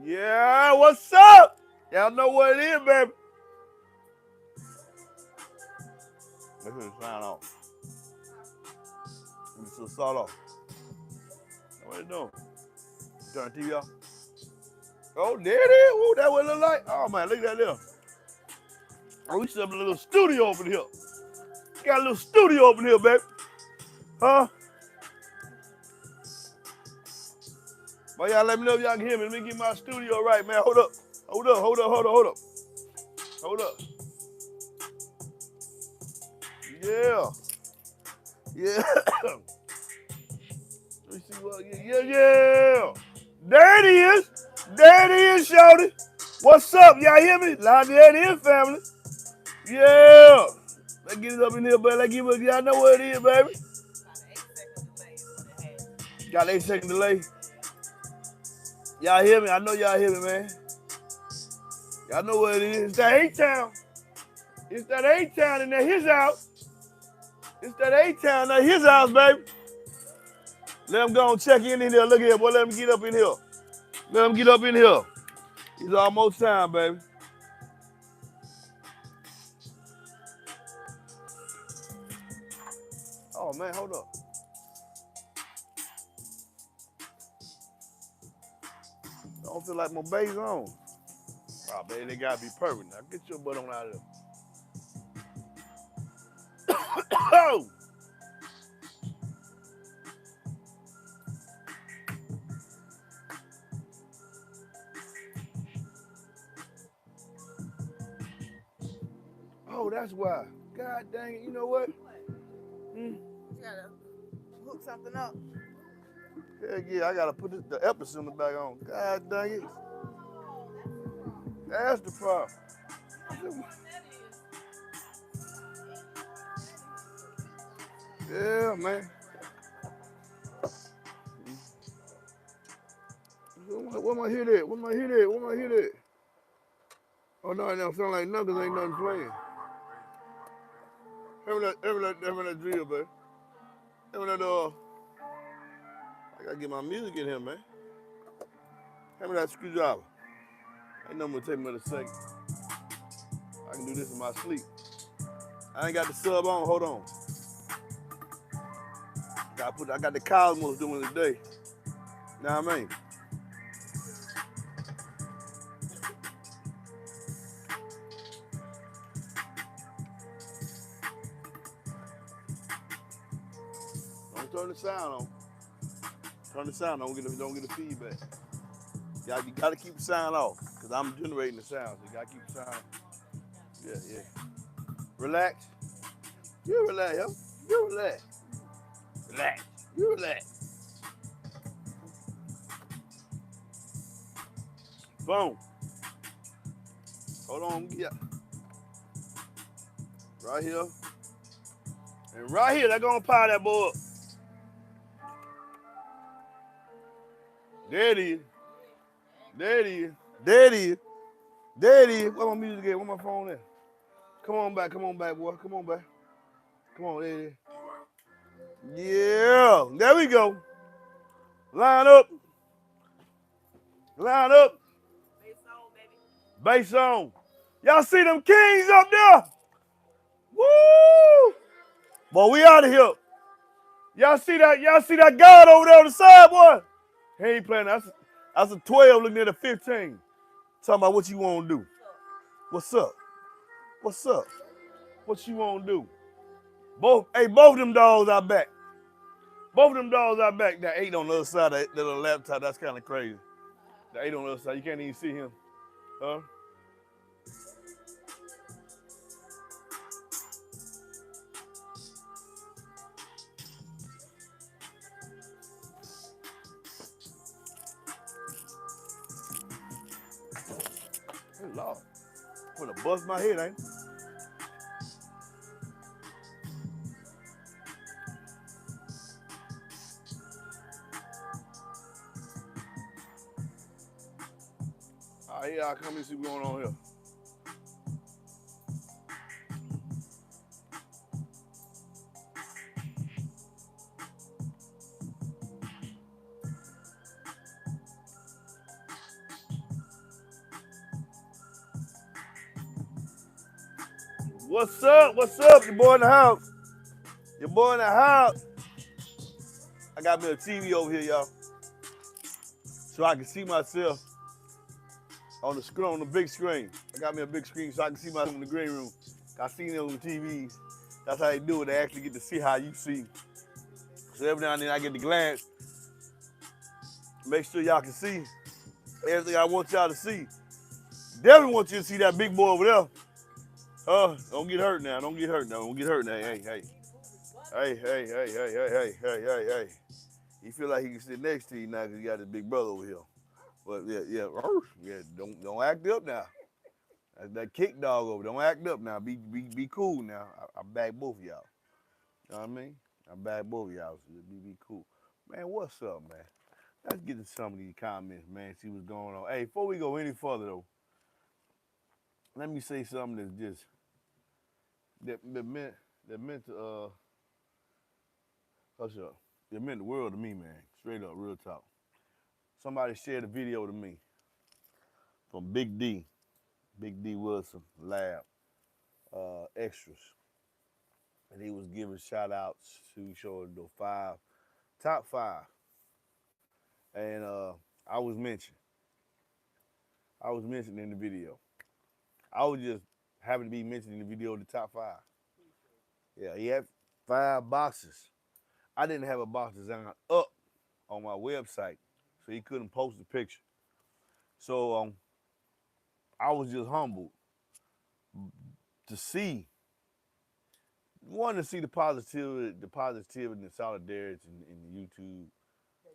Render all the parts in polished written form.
Yeah, what's up? Y'all know what it is, baby. Let's turn the sign off. Let me just start off. What you doing? Turn the TV off. Oh, there it is. Ooh, that what it look like? Oh, man, look at that there. Oh, we set up a little studio over here. Got a little studio over here, baby. Huh? Well, y'all let me know if y'all can hear me. Let me get my studio right, man. Hold up. Hold up, hold up, hold up, hold up. Hold up. Yeah. Yeah. Let me see what, yeah. There it is. There it is, shawty. What's up? Y'all hear me? There it is, family. Yeah. Let's get it up in here, baby. Let's give it. Y'all know what it is, baby. Got an 8-second delay. Y'all hear me? I know y'all hear me, man. Y'all know what it is. It's that A-Town. It's that A-Town in there, his house. It's that A-Town in his house, baby. Let him go and check in here. Look here, boy. Let him get up in here. Let him get up in here. It's almost time, baby. Oh, man, hold up. I don't feel like my bass on. Oh, baby, they gotta be perfect now. Get your butt on out of there. Oh! Oh, that's why. God dang it, you know what? You gotta hook something up. Hell yeah, I gotta put the epicenter back on. God dang it. That's the problem. Yeah, man. What am I hear that? What am I hear that? What am I hear that? Oh no, it don't sound like nothing 'cause ain't nothing playing. Have that drill, baby. Have that I gotta get my music in here, man. Have that screwdriver. Ain't nothing gonna take me but a second. I can do this in my sleep. I ain't got the sub on, hold on. I got the Cosmos doing it today. Know what I mean? Don't turn the sound on. Turn the sound on, don't get the feedback. You gotta keep the sound off, because I'm generating the sound, so you gotta keep the sound. Yeah. Relax. You relax, yo. You relax. Relax. You relax. Boom. Hold on, yeah. Right here. And right here, they're gonna power that boy up. There it is. There it is. There it is. There it is. Where my music at? Where my phone at? Come on back, boy. Come on back. Come on, there it is. Yeah, there we go. Line up. Line up. Bass on, baby. Bass on. Y'all see them kings up there? Woo! Boy, we out of here. Y'all see that God over there on the side, boy? He ain't playing. That's a 12 looking at a 15. Talking about what you want to do. What's up? What's up? What you want to do? Both of them dogs out back. Both of them dogs out back. That 8 on the other side of the little laptop, that's kind of crazy. The 8 on the other side, you can't even see him. Huh? Good Lord. I'm gonna bust my head, ain't it? All right, here I come and see what's going on here. What's up? What's up? Your boy in the house. Your boy in the house. I got me a TV over here, y'all, so I can see myself on the screen, on the big screen. I got me a big screen so I can see myself in the green room. I seen it on the TVs. That's how they do it. They actually get to see how you see. So every now and then I get to glance, make sure y'all can see everything I want y'all to see. Definitely want you to see that big boy over there. Don't get hurt now. Don't get hurt now. Don't get hurt now. Hey, hey. Hey, hey, hey, hey, hey, hey, hey, hey, hey. He feel like he can sit next to you now because you got his big brother over here. But yeah, don't act up now. That's that kick dog over. Don't act up now. Be cool now. I back both of y'all. You know what I mean? I back both of y'all. So be cool. Man, what's up, man? Let's get to some of these comments, man. See what's going on. Hey, before we go any further though, let me say something that's just that meant to hush up. It meant the world to me, man. Straight up, real talk. Somebody shared a video to me from Big D Wilson Lab Extras, and he was giving shout outs to showing the top five, and I was mentioned. I was mentioned in the video. I was just happened to be mentioned in the video the top five. Yeah, he had 5 boxes. I didn't have a box design up on my website, so he couldn't post the picture. So I was just humbled to see, one, to see the positivity and solidarity in the YouTube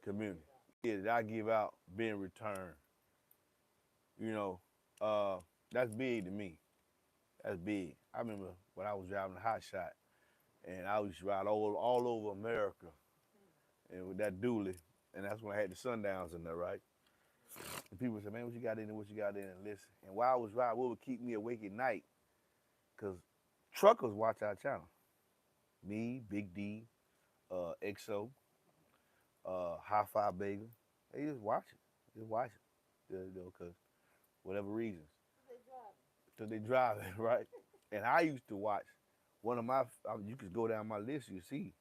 community. Yeah, that I give out being returned. You know, that's big to me. That's big. I remember when I was driving a hot shot, and I used to ride all over America, and with that dually, and that's when I had the sundowns in there, right? And people said, "Man, what you got in there? What you got in there?" And listen. And while I was riding, what would keep me awake at night? Cause truckers watch our channel. Me, Big D, XO, High Five Bagel. They just watch it. Just watch it. You know, cause whatever reasons. Cause they drive it, right? And I used to watch one of my. You could go down my list. You see,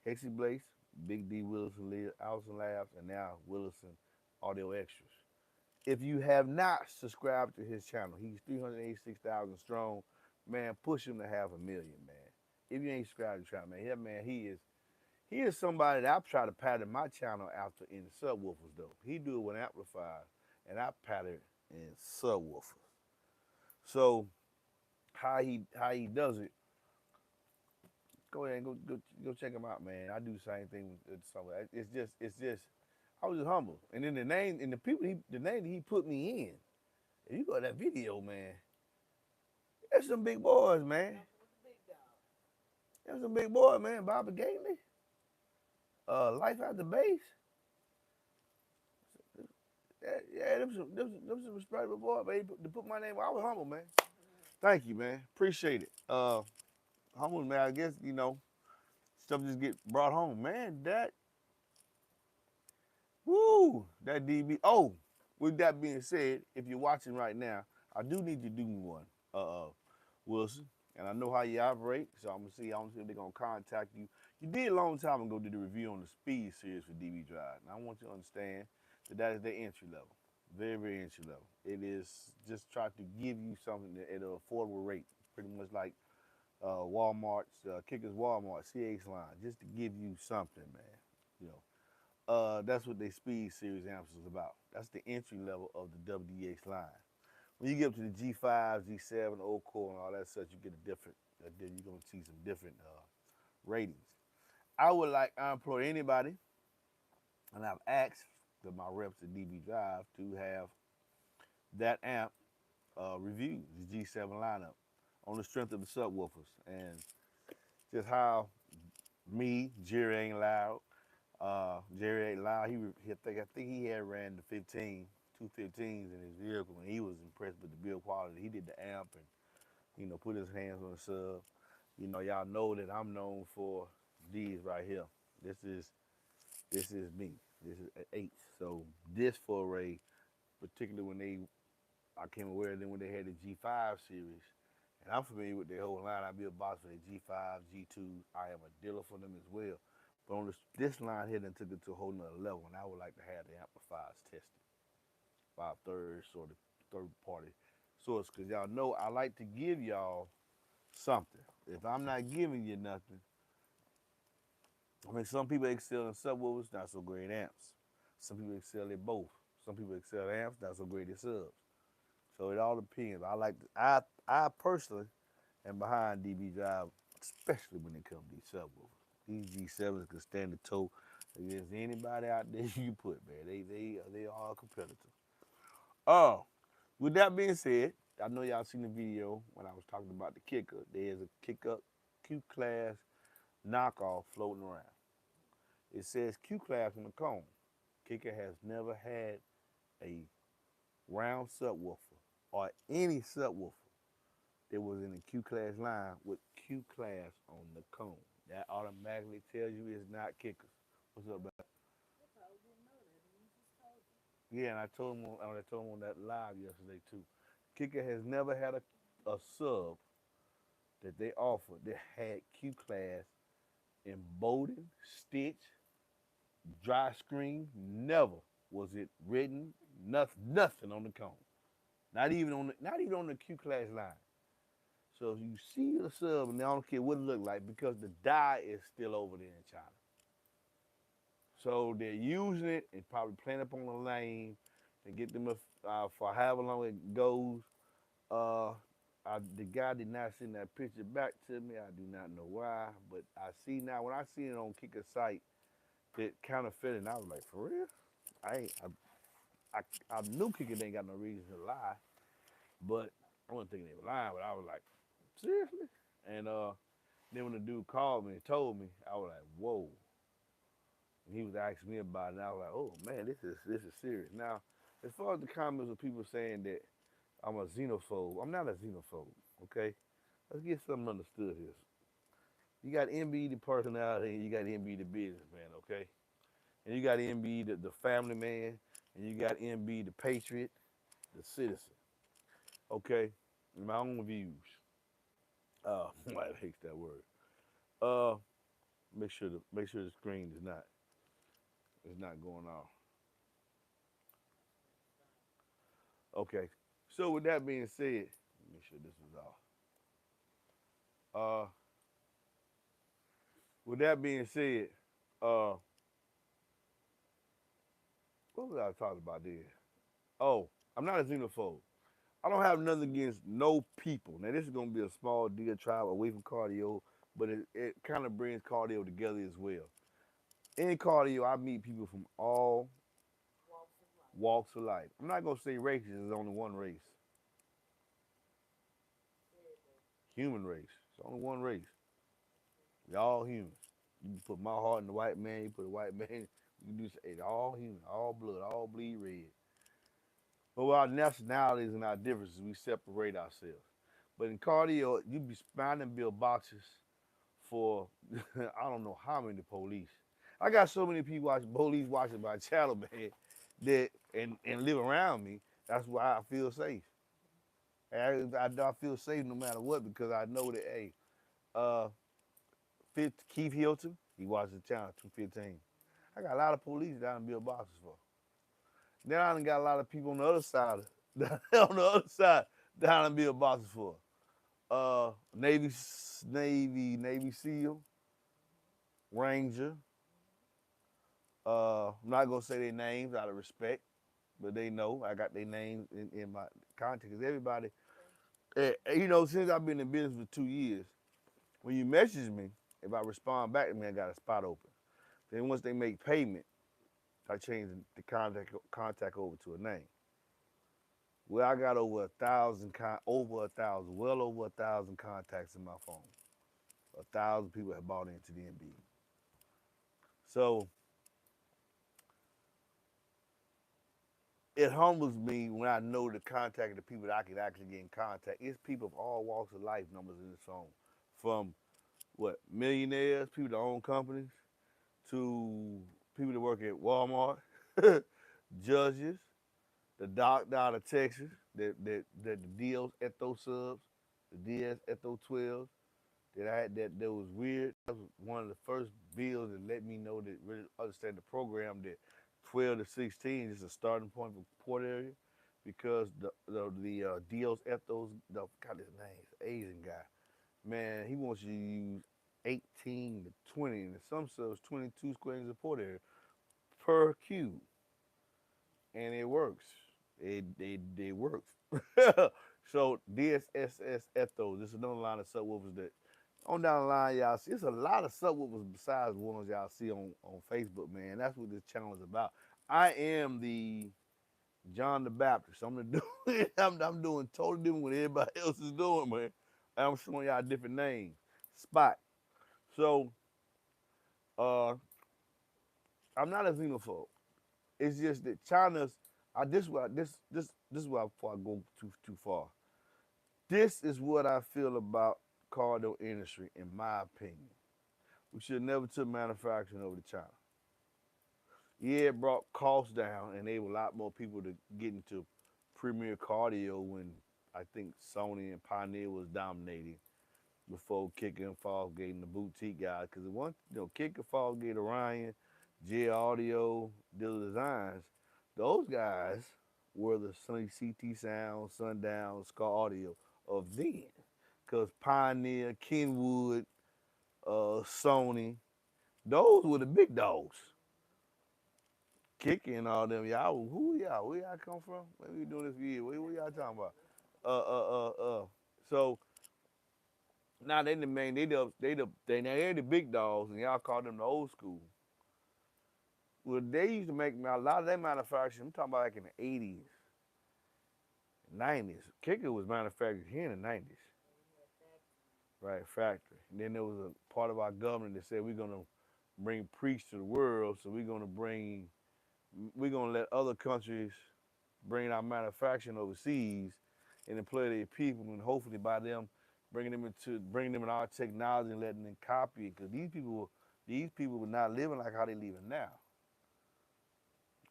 Hexy Blaze, Big D Wilson, Allison Labs, and now Willison Audio Extras. If you have not subscribed to his channel, he's 386,000 strong. Man, push him to 500,000, man. If you ain't subscribed to the channel, man, he is somebody that I try to pattern my channel after in subwoofers though. He do it with amplifiers, and I pattern in subwoofers. So how he does it? Go ahead and go check him out, man. I do the same thing with some. It's just I was just humble. And then the name and the name that he put me in. If you go to that video, man, that's some big boys, man. That's some big boys, man. Bobby Gately, Life at the Base. Yeah, them some respectable boys, man. To put my name, I was humble, man. Thank you, man. Appreciate it. Humble, man. I guess stuff just get brought home, man. That DB. Oh, with that being said, if you're watching right now, I do need you to do me one, Wilson. And I know how you operate, so I'm gonna see if they're gonna contact you. You did a long time ago did a review on the speed series for DB Drive. And I want you to understand that is their entry level. Very, very entry level. It is just try to give you something at an affordable rate, pretty much like Walmart's, Kickers Walmart, CX line, just to give you something, man. You know. That's what their speed series amps is about. That's the entry level of the WDX line. When you get up to the G5, G7, old core, and all that stuff, you get a different. You're gonna see some different ratings. I implore anybody, and I've asked my reps at DB Drive to have that amp reviewed, the G7 lineup, on the strength of the subwoofers, and just how Jerry ain't loud. Jerry ain't loud. I think he had ran the 215s in his vehicle, and he was impressed with the build quality. He did the amp and put his hands on the sub. Y'all know that I'm known for these right here. This is me. This is an 8. So this foray, particularly when I came aware of them when they had the G5 series, And I'm familiar with their whole line. I build boxes for the G5, G2. I am a dealer for them as well. But on this line here, then took it to a whole nother level, and I would like to have the amplifiers tested by a third party source, because y'all know I like to give y'all something. If I'm not giving you nothing, I mean, some people excel in subwoofers, not so great amps. Some people excel at both. Some people excel at amps, not so great at subs. So it all depends. I personally am behind DB Drive, especially when it comes to these subwoofers. These G7s can stand the toe against anybody out there you put, man. They are competitors. Oh, with that being said, I know y'all seen the video when I was talking about the kicker. There's a kick-up Q-Class knockoff floating around. It says Q-Class on the cone. Kicker has never had a round subwoofer or any subwoofer that was in the Q-Class line with Q-Class on the cone. That automatically tells you it's not kickers. What's up, man? Yeah, and I told him on that live yesterday too. Kicker has never had a sub that they offered that had Q class emboldened, stitch, dry screen. Never was it written. Nothing on the cone. Not even on the Q class line. So if you see the sub, and I don't care what it look like, because the die is still over there in China. So they're using it and probably playing up on the lane and get them for however long it goes. Uh, the guy did not send that picture back to me. I do not know why, but I see now when I see it on Kicker's site that counterfeit, and I was like, for real? I ain't, I knew Kicker ain't got no reason to lie, but I wasn't thinking they were lying. But I was like, seriously? And then when the dude called me and told me, I was like, whoa. And he was asking me about it, and I was like, oh man, this is serious. Now, as far as the comments of people saying that I'm a xenophobe, I'm not a xenophobe. Okay, let's get something understood here. You got MBE the personality, and you got MBE the businessman. Okay, and you got MBE the family man, and you got MBE the patriot, the citizen. Okay, in my own views. I hate that word. Uh, make sure the screen is not going off. Okay. So with that being said, make sure this is off. With that being said, uh, what was I talking about there? Oh, I'm not a xenophobe. I don't have nothing against no people. Now this is gonna be a small diatribe away from cardio, but it kind of brings cardio together as well. In cardio, I meet people from all walks of life. I'm not gonna say races. There's only one race, human race. It's only one race. We all humans. You put my heart in the white man. You put a white man. You can do it's all human, all blood, all bleed red. But with our nationalities and our differences, we separate ourselves. But in cardio, you be finding build boxes for I don't know how many police. I got so many people police watching my channel, man, that and live around me. That's why I feel safe. I feel safe no matter what because I know that uh, Keith Hilton, he watches the channel 215. I got a lot of police down in build boxes for. Then I done got a lot of people on the other side, on the other side down in build boxes for. Navy SEAL, Ranger. I'm not gonna say their names out of respect, but they know I got their names in my contact. Cause everybody, since I've been in business for 2 years, when you message me, if I respond back to me, I got a spot open. Then once they make payment, I change the contact over to a name. Well, I got well over 1,000 contacts in my phone. 1,000 people have bought into the MBE. So it humbles me when I know the contact of the people that I can actually get in contact. It's people of all walks of life numbers in this phone. From millionaires, people that own companies, to people that work at Walmart, judges, the doctor out of Texas that deals at those subs. the DS Etho 12 that I had that was weird. That was one of the first bills that let me know that really understand the program that 12 to 16 is a starting point for port area because the Dios Ethos, the God his name, Asian guy, man, he wants you to use 18 to 20, and in some cells 22 square inches of port area per cube, and it works. It works. So DSSS Ethos, this is another line of subwoofers that on down the line y'all see. It's a lot of subwoofers besides the ones y'all see on Facebook, man. That's what this channel is about. I am the John the Baptist. I'm the dude. I'm doing totally different what everybody else is doing, man. I'm showing y'all different names. Spot. So I'm not a xenophobe. It's just that China's. This is why before I go too far. This is what I feel about car door industry, in my opinion. We should never took manufacturing over to China. Yeah, it brought costs down, and enabled a lot more people to get into premier cardio when I think Sony and Pioneer was dominating before Kicker and Fosgate and the boutique guys. Because once Kicker, Fosgate, Orion, J Audio, Dealer Designs, those guys were the CT Sound, Sundown, Scar Audio of then. Because Pioneer, Kenwood, Sony, those were the big dogs. Kicker and all them, y'all, who y'all? Where y'all come from? Maybe we doing this for years. What y'all talking about? So now they the main, they're the big dogs, and y'all call them the old school. Well, they used to make a lot of their manufacturing. I'm talking about like in the 80s, 90s. Kicker was manufactured here in the 90s, right? Factory. And then there was a part of our government that said we're gonna bring preach to the world, so we're gonna let other countries bring our manufacturing overseas and employ their people, and hopefully by them bringing them in our technology and letting them copy it. Because these people were not living like how they living now.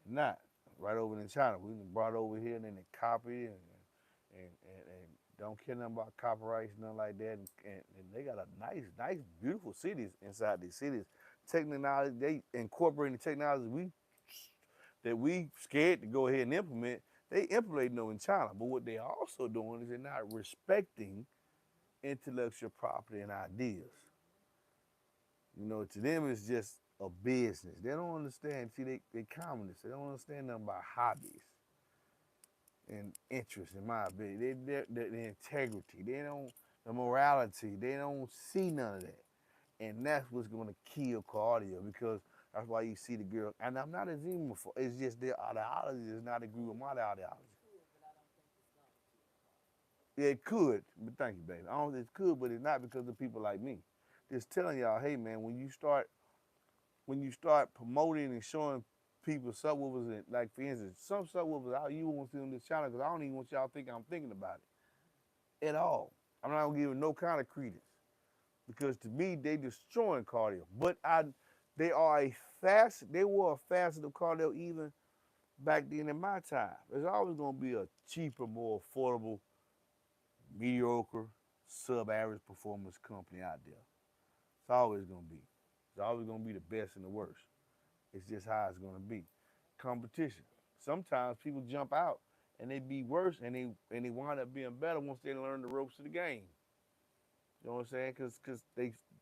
Not right over in China. We brought it over here and then they copy it and don't care nothing about copyrights, nothing like that. And they got a nice, beautiful cities inside these cities. Technology, they incorporating the technology that we scared to go ahead and implement. They implementing them in China. But what they also doing is they're not respecting intellectual property and ideas. To them it's just a business. They don't understand. See, they communists. They don't understand nothing about hobbies and interests, in my opinion. The integrity. The morality. They don't see none of that. And that's what's going to kill cardio, because that's why you see the girl. And I'm not a xenophobe. It's just their ideology does not agree with my ideology. Yeah, it could, but thank you, baby. It could, but it's not because of people like me. Just telling y'all, hey man, when you start promoting and showing people subwoofers, and like for instance, some subwoofers, you won't see them this channel because I don't even want y'all to think I'm thinking about it at all. I'm not gonna give it no kind of credence, because to me they destroying cardio. But they were a facet of cardio even back then in my time. There's always gonna be a cheaper, more affordable, mediocre, sub-average performance company out there. It's always gonna be. It's always gonna be the best and the worst. It's just how it's gonna be. Competition. Sometimes people jump out and they be worse, and they wind up being better once they learn the ropes of the game. You know what I'm saying? Because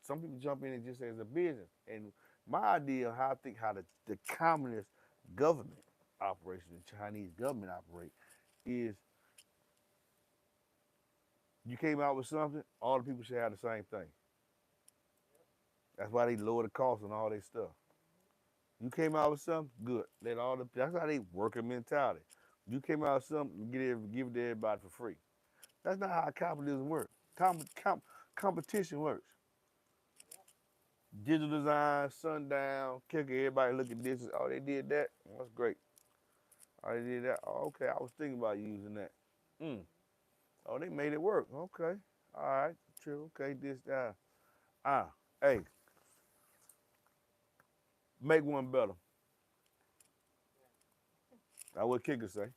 some people jump in and just as a business. And my idea of how I think how the communist government operates, the Chinese government operate, is you came out with something, all the people should have the same thing. That's why they lower the cost on all their stuff. You came out with something, good. That's how they work a mentality. You came out with something, give it to everybody for free. That's not how capitalism works. Competition works. Digital design, sundown, kicker, everybody look at this. Oh, they did that? Oh, that's great. Oh, they did that? Oh, okay, I was thinking about using that. Oh, they made it work. Okay. All right, true. Okay, that. Hey, make one better. That's what kickers say.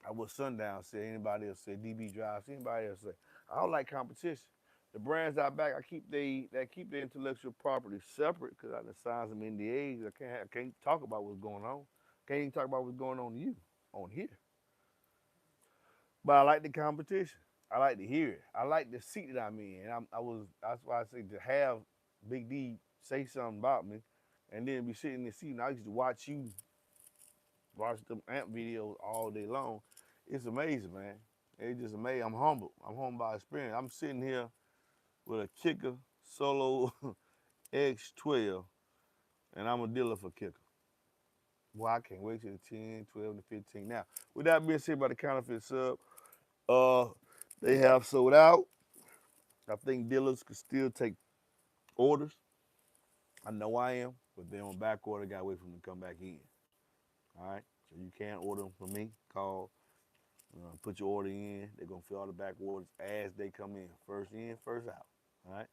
I was Sundown said, anybody else said, DB Drives, anybody else say. I don't like competition. The brands out back, I keep the intellectual property separate because I done signed some NDAs. I can't talk about what's going on. Can't even talk about what's going on to you on here. But I like the competition. I like to hear it. I like the seat that I'm in. That's why I say to have Big D say something about me, and then be sitting in the seat. And I used to watch you watch them amp videos all day long. It's amazing, man. It's just amazing. I'm humbled. I'm humbled by experience. I'm sitting here with a kicker solo X12, and I'm a dealer for kicker. Well, I can't wait till the 10, 12, and 15. Now, with that being said about the counterfeit sub, uh, they have sold out. I think dealers could still take orders. I know I am, but they're on back order. Got to wait for them to come back in. All right, so you can't order them from me. Call, put your order in. They're gonna fill all the back orders as they come in, first out. All right,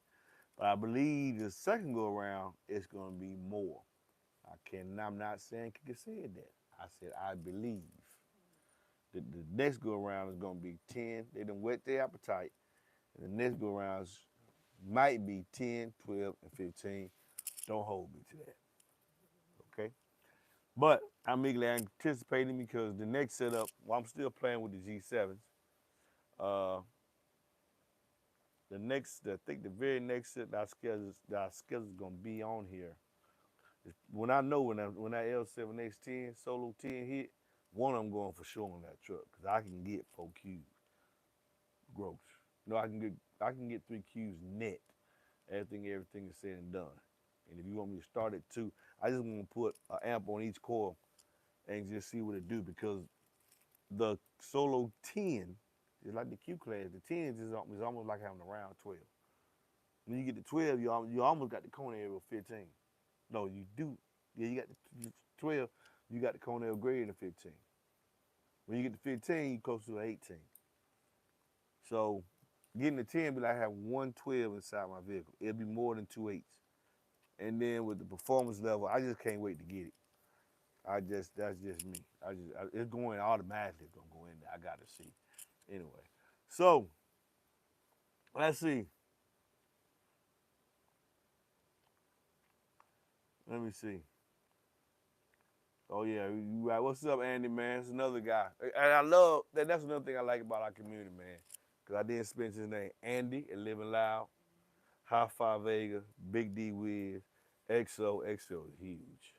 but I believe the second go around it's gonna be more. I'm not saying Kika said that. I said I believe the next go around is gonna be 10. They done whet their appetite, and the next go arounds might be 10, 12, and 15. Don't hold me to that. Okay. But I'm eagerly anticipating because the next setup, well, I'm still playing with the G7s. Uh, I think the very next set that I schedule is gonna be on here. When I know when that L7X10 Solo 10 hit, one of them going for sure on that truck because I can get 4 Qs gross. No, I can get 3 Qs net. Everything is said and done. And if you want me to start at 2, I just want to put an amp on each coil and just see what it do because the Solo 10 is like the Q class. The 10 is almost like having a round 12. When you get to 12, you almost got the cone area of 15. No, you do. Yeah, you got the 12, you got the cone area greater than 15. When you get to 15, you close to 18. So getting the 10 be like I have 112 inside my vehicle. It'll be more than 2 8s. And then with the performance level, I just can't wait to get it. That's just me. It's going automatically. It's gonna go in there. I gotta see. Anyway, so let's see. Let me see. Oh yeah, you right. What's up, Andy? Man, it's another guy, and I love that. That's another thing I like about our community, man. Cause I didn't spend his name, Andy, and Living Loud, High Five Vega, Big D Wiz, XO is huge.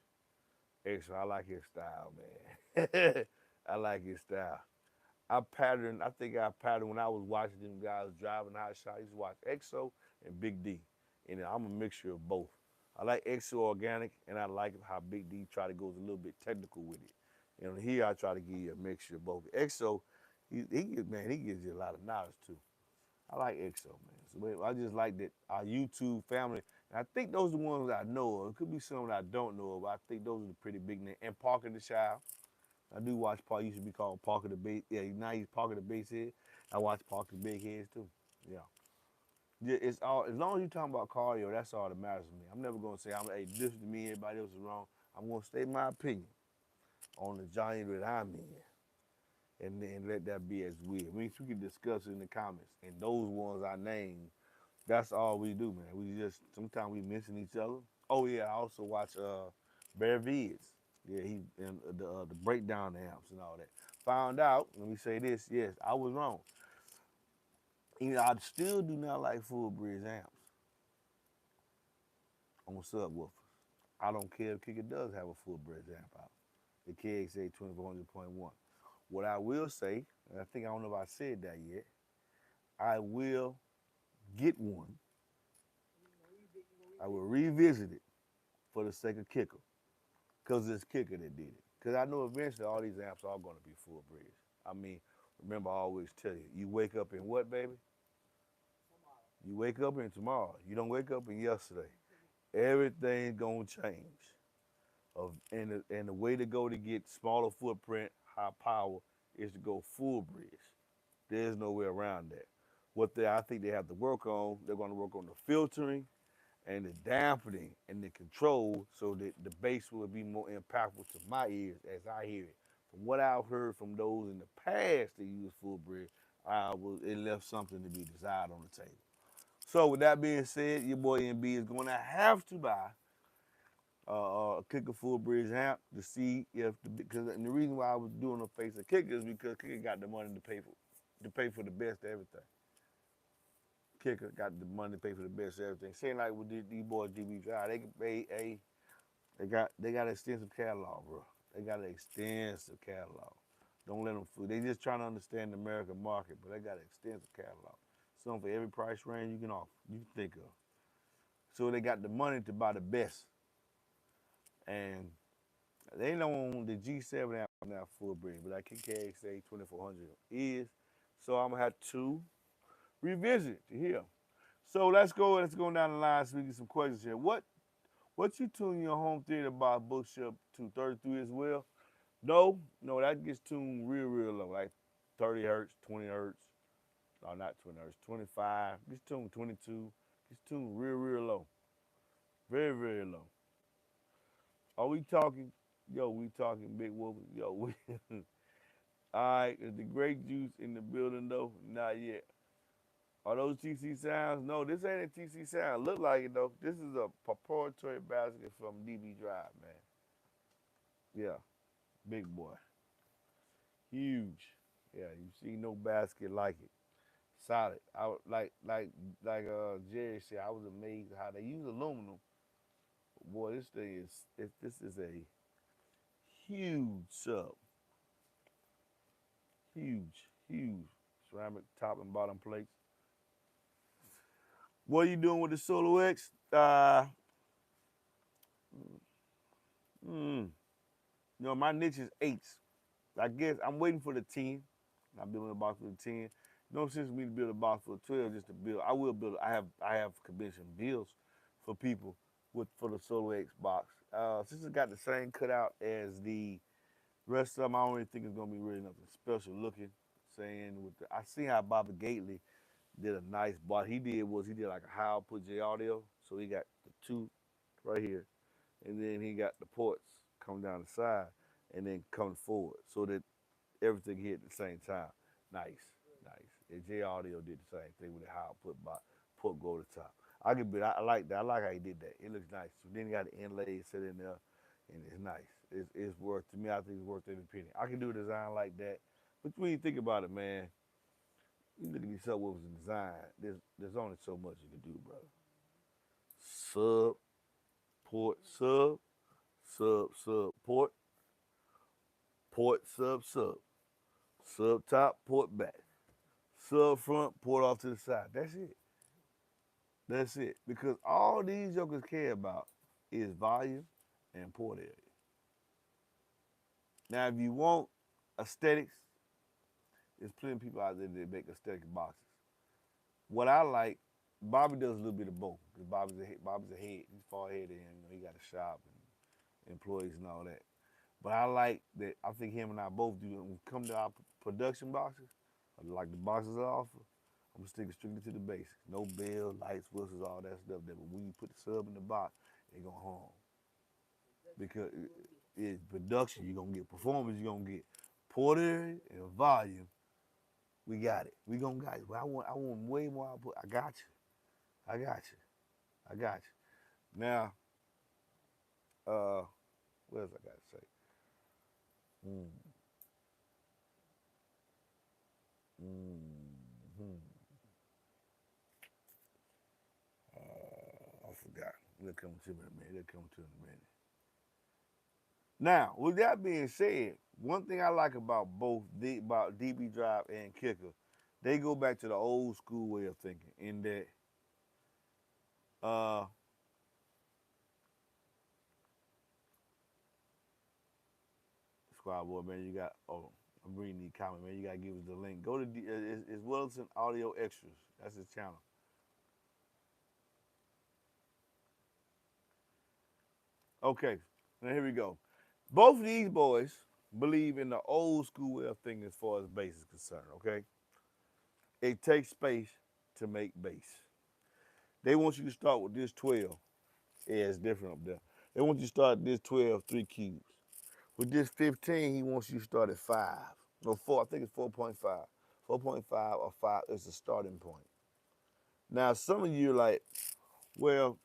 XO, I like his style, man. I like his style. I think I patterned when I was watching them guys driving hot shot. I used to watch EXO and Big D. And I'm a mixture of both. I like EXO organic, and I like how Big D try to go a little bit technical with it. And here I try to give you a mixture of both. EXO, he gives you a lot of knowledge too. I like EXO, man. So I just like that our YouTube family. And I think those are the ones that I know of. It could be some that I don't know of, but I think those are the pretty big names. And Parker the Child. I do watch Park. Used to be called Parker the Base. Yeah, now he's Parker the Basehead. I watch Parker the Big Heads too. Yeah. Yeah, it's all as long as you're talking about cardio, that's all that matters to me. I'm never gonna say hey, this is me, everybody else is wrong. I'm gonna state my opinion on the genre that I'm in, and then let that be as we. I mean, we can discuss it in the comments. And those ones I named, that's all we do, man. We just sometimes we mention each other. Oh yeah, I also watch Bear Vids. Yeah, he and the breakdown amps and all that. Found out. Let me say this. Yes, I was wrong. You know, I still do not like full bridge amps on subwoofers. I don't care if Kicker does have a full bridge amp out. The KXA 2400.1. What I will say, and I don't know if I said that yet, I will get one. I will revisit it for the sake of Kicker. Because it's Kicker that did it. Because I know eventually all these amps are going to be full bridge. I mean, remember I always tell you, you wake up in what, baby? You wake up in tomorrow. You don't wake up in yesterday. Everything's going to change. And the way to go to get smaller footprint, high power, is to go full bridge. There's no way around that. I think they have to work on, they're going to work on the filtering and the dampening and the control so that the bass will be more impactful to my ears as I hear it From what I've heard from those in the past that used full bridge, it left something to be desired on the table. So with that being said, your boy MB is going to have to buy a kicker full bridge amp to see if because and the reason why I was doing a face of kicker is because kicker got the money to pay for the best of everything. Kicker got the money to pay for the best of everything. Same like with these boys DB Drive, they can pay they got an extensive catalog, bro. They got an extensive catalog. Don't let them fool. They just trying to understand the American market, but they got an extensive catalog. Something for every price range you can think of. So they got the money to buy the best. And they know the G7 amp now full bridge, but that KKXA 2400 is. So I'm gonna have to revisit to hear. So let's go down the line so we get some questions here. What you tune your home theater by bookshelf to 33 as well? No, that gets tuned real low, like 30 hertz, 20 hertz. No, not 20 hertz, 25. Gets tuned 22. Gets tuned real low. Very low. Are we talking? Yo, we talking big wolf. Yo, we. All right, is the great juice in the building though? Not yet. Are those TC sounds? No, this ain't a TC sound. Look like it though. This is a proprietary basket from DB Drive, man. Yeah, big boy. Huge. Yeah, you see no basket like it. Solid. Like Jerry said, I was amazed how they use aluminum. Boy, this thing this is a huge sub. Huge ceramic top and bottom plates. What are you doing with the Solo X? My niche is eights. I guess I'm waiting for the 10. I'm building a box for the 10. No sense for me to build a box for the 12 just to build. I will build. I have commissioned builds for people for the Solo X box. Since it got the same cutout as the rest of them, I don't really think it's gonna be really nothing special looking. I see how Bobby Gately did a nice box. He did like a high output J audio. So he got the two right here, and then he got the ports come down the side and then come forward so that everything hit at the same time. Nice. And J Audio did the same thing with the high output port go to the top. I like that. I like how he did that. It looks nice. So then he got the inlay set in there, and it's nice. It's worth to me. I think it's worth every penny. I can do a design like that, but when you think about it, man, you look at these subwoofers in design. There's only so much you can do, brother. Sub, port, sub, port, sub top, port back, sub front, port off to the side. That's it. That's it. Because all these jokers care about is volume and port area. Now, if you want aesthetics, there's plenty of people out there that make aesthetic boxes. What I like, Bobby does a little bit of both. Because Bobby's a head. He's far ahead of him. He got a shop and employees and all that. But I like that. I think him and I both do. When we come to our production boxes, like the boxes I offer, I'm sticking strictly to the basics. No bells, lights, whistles, all that stuff. That when you put the sub in the box, it go home. Because it's production, you're gonna get performance, you're gonna get port area and volume. We got it. We gonna got it. Well, I want way more output. I got you. I got you. I got you. Now, what else I gotta say? Mm, mm. I forgot. They'll come to me in a minute. They'll come to me in a minute. Now, with that being said, one thing I like about about DB Drive and Kicker, they go back to the old school way of thinking in that uh squad boy, man, you got I'm reading the comment, man. You gotta give us the link. Go to it's Wilson Audio Extras. That's his channel. Okay, now here we go. Both of these boys believe in the old school way of thinking as far as bass is concerned, okay? It takes space to make bass. They want you to start with this 12. Yeah, it's different up there. They want you to start this 12 3 cubes. With this 15, he wants you to start at 5. No, 4, I think it's 4.5. 4.5 or 5 is the starting point. Now, some of you are like, well,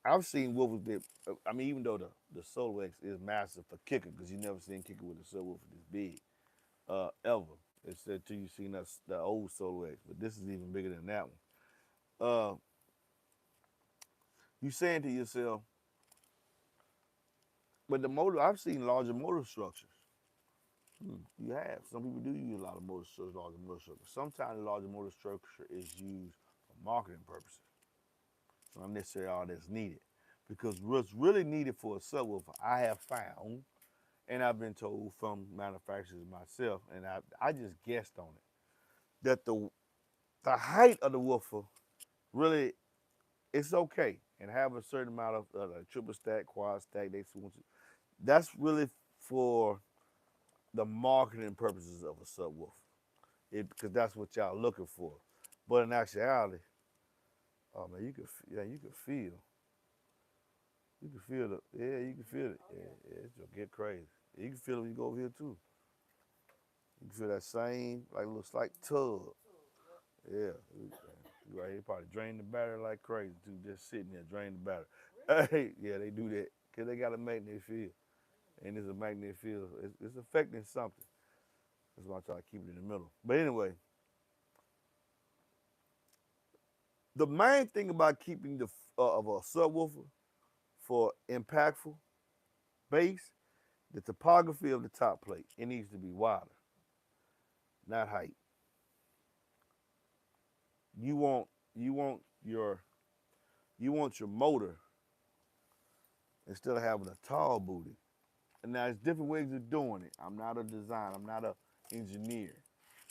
I've seen woofers that, I mean, even though the Solo X is massive for kicker, because you never seen kicker with a subwoofer this big, ever. It's until you seen the old Solo X, but this is even bigger than that one. You saying to yourself, but the motor, I've seen larger motor structures. You have. Some people do use a lot of motor structures, larger motor structures. Sometimes the larger motor structure is used for marketing purposes. It's not necessarily all that's needed. Because what's really needed for a subwoofer, I have found, and I've been told from manufacturers myself, and I just guessed on it, that the height of the woofer really, it's okay. And have a certain amount of like triple stack, quad stack, that's really for the marketing purposes of a subwoofer. Because that's what y'all looking for. But in actuality, oh man, you can feel. You can feel it. Yeah, you can feel it. Yeah, it's gonna get crazy. You can feel it when you go over here too. You can feel that same, like looks like tub. Yeah, right here probably drain the battery like crazy too. Just sitting there, drain the battery. Hey, yeah, they do that because they got a magnetic field, and it's a magnetic field. It's affecting something. That's why I try to keep it in the middle. But anyway, the main thing about keeping the of a subwoofer for impactful bass, the topography of the top plate, it needs to be wider, not height. You want you want your you want your motor instead of having a tall booty. And now there's different ways of doing it. I'm not a designer, I'm not an engineer.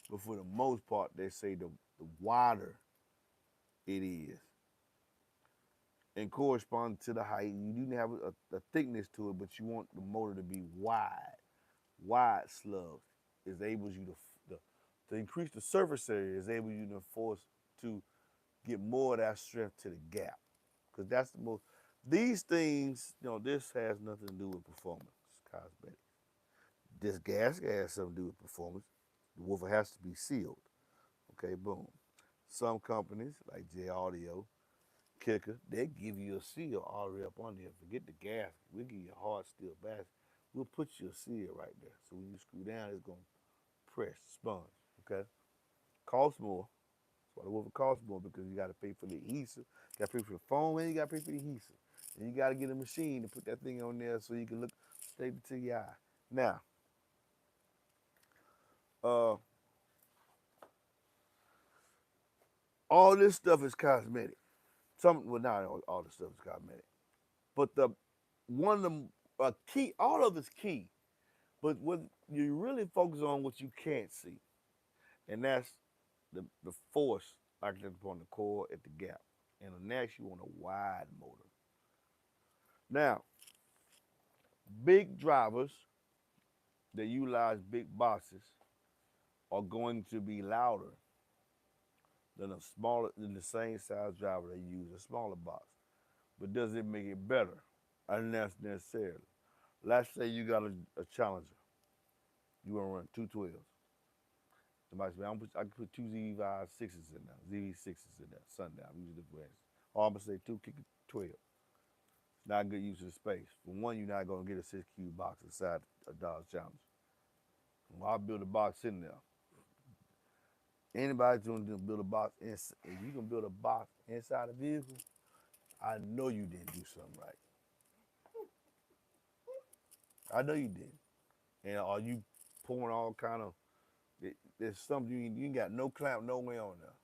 But for the most part, they say the wider it is and corresponding to the height, you need to have a thickness to it, but you want the motor to be wide slug. Is able you to increase the surface area, is able you to force to get more of that strength to the gap. Because that's the most, these things, this has nothing to do with performance, cosmetic. This gasket has something to do with performance. The woofer has to be sealed. Okay, boom. Some companies, like J Audio, Kicker, they give you a seal all the way up on there. Forget the gasket. We'll give you a hard steel basket. We'll put you a seal right there. So when you screw down, it's going to press, sponge. Okay? Costs more. That's why the woofer costs more, because you got to pay for the adhesive, you got to pay for the foam, and you got to pay for the adhesive. And you got to get a machine to put that thing on there so you can look straight to your eye. Now, uh, all this stuff is cosmetic. Well, not all this stuff is cosmetic, but the one of them key. All of it's key, but what you really focus on, what you can't see, and that's the force acting upon the core at the gap. And on next, you want a wide motor. Now, big drivers that utilize big boxes are going to be louder than the same size driver that use a smaller box. But does it make it better? Not necessarily. Let's say you got a Challenger. You want to run 212s. Somebody say, I can put two ZV6s in there, ZV6s in there, sundown. I'm using different ways. Or I'm going to say two kick 12. Not good use of the space. For one, you're not going to get a 6 cube box inside a Dodge Challenger. Well, I build a box in there. Anybody's going to build a box, if you can build a box inside a vehicle, I know you didn't do something right. I know you did. And are you pouring all kind of, there's something you ain't got no clamp nowhere on there.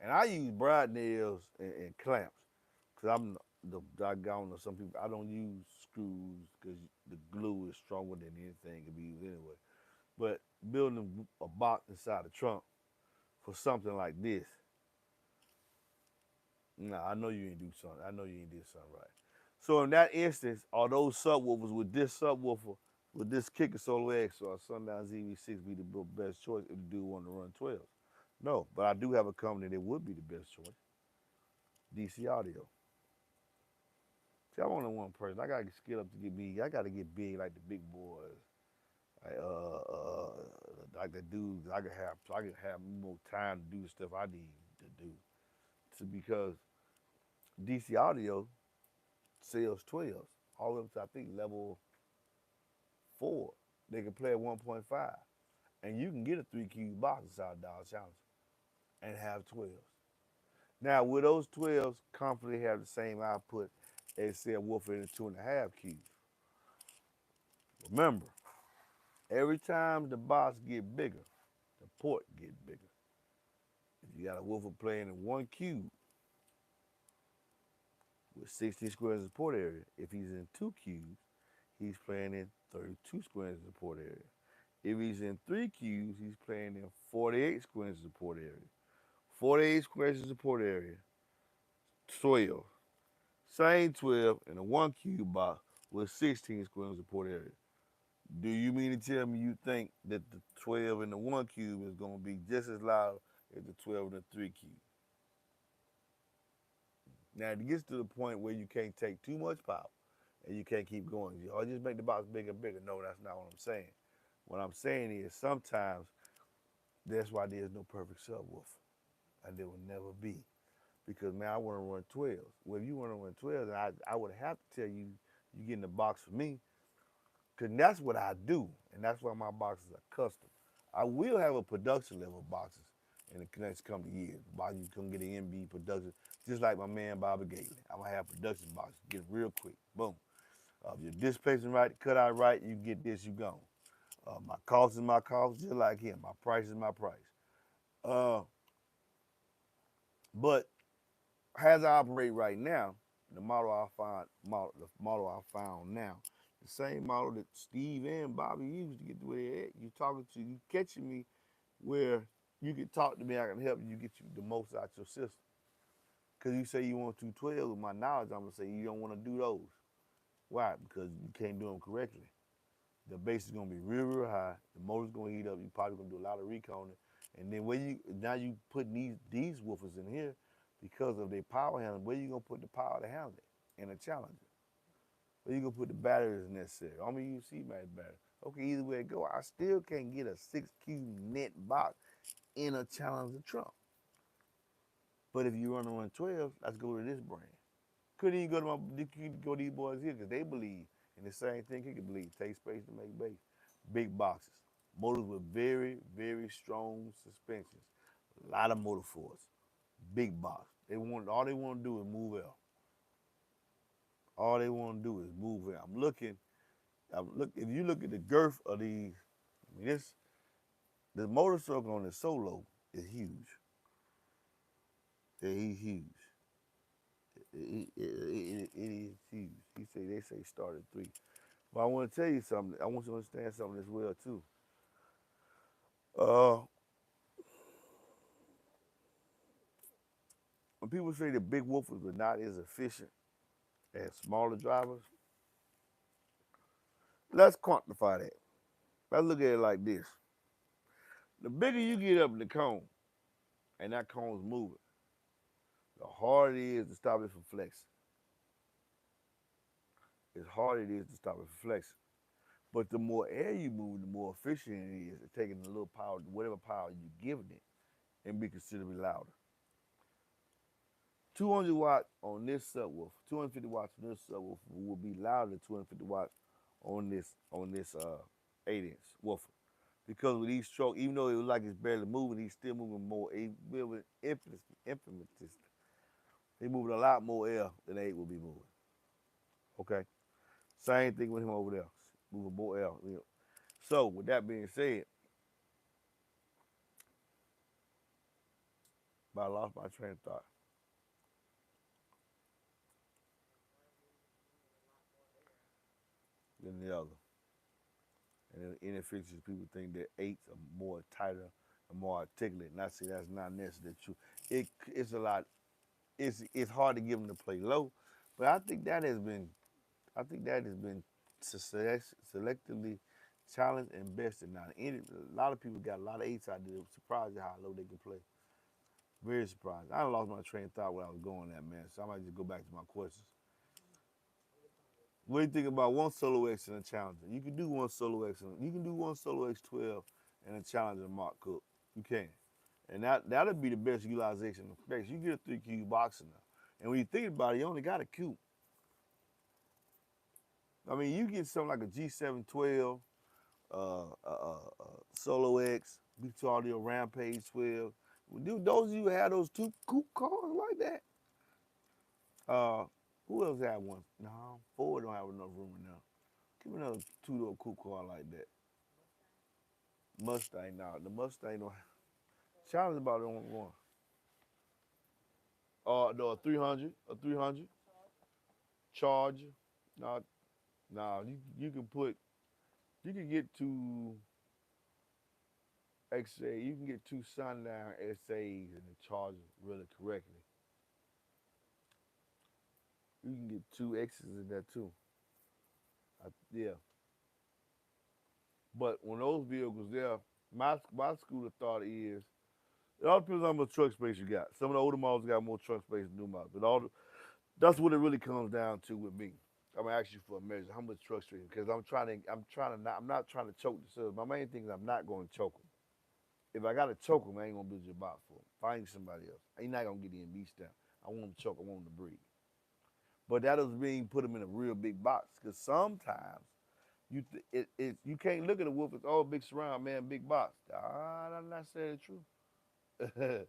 And I use bride nails and clamps, because I'm the doggone of some people. I don't use screws because the glue is stronger than anything can be used anyway. But building a box inside the trunk for something like this, nah, I know you ain't do something. I know you ain't did something right. So in that instance, are those subwoofers with this subwoofer, with this kicker Solo X or Sundown ZV6 be the best choice if the dude want to run 12s? No, but I do have a company that would be the best choice. DC Audio. See, I'm only one person. I gotta get skilled up to get me. I gotta get big like the big boys, like the dudes. I can have more time to do the stuff I need to do. Because DC Audio sells 12s, all the way up to I think level 4. They can play at 1.5, and you can get a 3 cube box inside Dollar Challenge and have 12s. Now, will those 12s comfortably have the same output as Subwoofer in a 2.5 cube? Remember, every time the box get bigger, the port get bigger. If you got a woofer playing in 1 cube with 16 squares of port area, if he's in 2 cubes, he's playing in 32 squares of port area. If he's in 3 cubes, he's playing in 48 squares of port area. 48 squares of port area, 12. Same 12 in a 1 cube box with 16 squares of port area. Do you mean to tell me you think that the 12 in the 1 cube is going to be just as loud as the 12 in the 3 cube? Now, it gets to the point where you can't take too much power and you can't keep going. You just make the box bigger and bigger. No, that's not what I'm saying. What I'm saying is sometimes that's why there's no perfect subwoofer, and there will never be. Because, man, I want to run 12s. Well, if you want to run 12s, I would have to tell you, you get in the box for me, because that's what I do, and that's why my boxes are custom. I will have a production level boxes in the next couple of years. You can get an MBE production, just like my man Bobby Gately. I'm going to have production boxes, get it real quick, boom. If your displacement right, cut out right, you get this, you gone. My cost is my cost, just like him. My price is my price. Uh, but as I operate right now, the model I found now, the same model that Steve and Bobby used to get to where they're at. You talking to, you catching me where you can talk to me, I can help you get you the most out your system. Because you say you want 212 with my knowledge, I'm going to say you don't want to do those. Why? Because you can't do them correctly. The bass is going to be real, real high. The motor's going to heat up. You're probably going to do a lot of reconing. And then now you putting these woofers in here because of their power handling. Where you going to put the power to handle it in a Challenger? Where you going to put the batteries necessary? I mean, you see my battery. Okay, either way it go, I still can't get a 6 cube net box in a Challenger trunk. But if you run on 12, let's go to this brand. Couldn't even go to these boys here because they believe in the same thing he could believe. Take space to make bass. Big boxes. Motors with very, very strong suspensions. A lot of motor force. Big box. All they want to do is move out. All they want to do is move out. If you look at the girth of these, I mean, the motorcycle on the Solo is huge. Yeah, he's huge. It is huge. They say start at 3. But I want to tell you something. I want you to understand something as well too. Uh, when people say the big woofers are not as efficient as smaller drivers, let's quantify that. Let's look at it like this. The bigger you get up in the cone, and that cone's moving, the harder it is to stop it from flexing. It's harder it is to stop it from flexing. But the more air you move, the more efficient it is at taking the little power, whatever power you're giving it, and be considerably louder. 200 watt on this subwoofer, 250 watts on this subwoofer will be louder than 250 watts on this 8-inch woofer. Because with each stroke, even though it was like it's barely moving, he's still moving more. He's moving infinitely. He's moving a lot more air than 8 will be moving. Okay? Same thing with him over there. Moving more air. You know. So with that being said, but I lost my train of thought. Than the other. And in inefficiencies, people think that 8s are more tighter and more articulate. And I say that's not necessarily true. It's a lot. It's hard to get them to play low, but I think that has been selectively challenged and bested. Now, a lot of people got a lot of 8s out there. Surprised at how low they can play. Very surprised. I lost my train of thought where I was going at, man. So I might just go back to my questions. What do you think about one solo X and a Challenger? You can do one solo X and you can do one solo X12 and a Challenger Mark Cook. You can. And that'll be the best utilization of space. You get a 3Q boxer now. And when you think about it, you only got a Q. I mean, you get something like a G712, Solo X, Beat Audio Rampage 12. Dude, those of you who had those two coupe cars like that. Who else had one? No, Ford don't have enough room enough. Give me another two-door coupe car like that. Mustang, no, the Mustang don't. Challenge about the only one. No, a 300 Charger. No, no, you can put, you can get two XA, you can get two Sundown SAs and the Charger really correctly. You can get two X's in there too. Yeah. But when those vehicles there, my school of thought is, it all depends on how much truck space you got. Some of the older models got more truck space than new models. But that's what it really comes down to with me. I'm gonna ask you for a measure, how much truck space? Because I'm not trying to choke the sales. My main thing is I'm not going to choke them. If I gotta choke them, I ain't gonna build your box for them. Find somebody else. Ain't not gonna get the MB stamp. I want them to choke. I want them to breathe. But that doesn't mean put them in a real big box. Because sometimes you can't look at a wolf as oh big surround man, big box. That's not necessarily true. Depending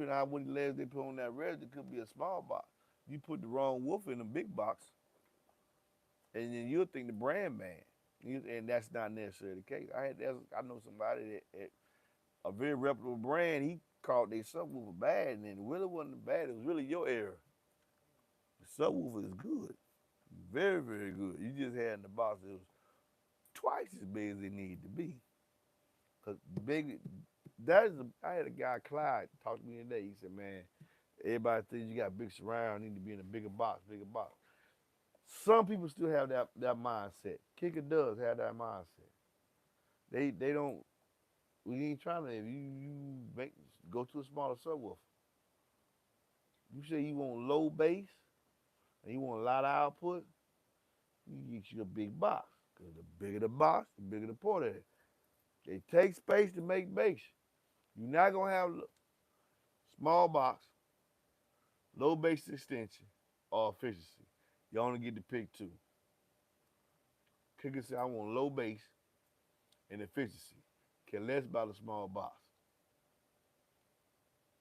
on how many legs they put on that register, it could be a small box. You put the wrong wolf in a big box, and then you'll think the brand man. And that's not necessarily the case. I know somebody that at a very reputable brand, he called their subwoofer bad, and it really wasn't bad. It was really your error. The subwoofer is good, very, very good. You just had in the box it was twice as big as it needed to be. Cause big, I had a guy, Clyde, talk to me today. He said, man, everybody thinks you got big surround, need to be in a bigger box, bigger box. Some people still have that mindset. Kicker does have that mindset. They don't. We ain't trying to. If go to a smaller subwoofer. You say you want low bass and you want a lot of output, you get you a big box. Cause the bigger the box, the bigger the port area. They take space to make bass. You're not gonna have small box, low bass extension, or efficiency. You only get to pick two. Kicker say I want low bass and efficiency. Care less about a small box.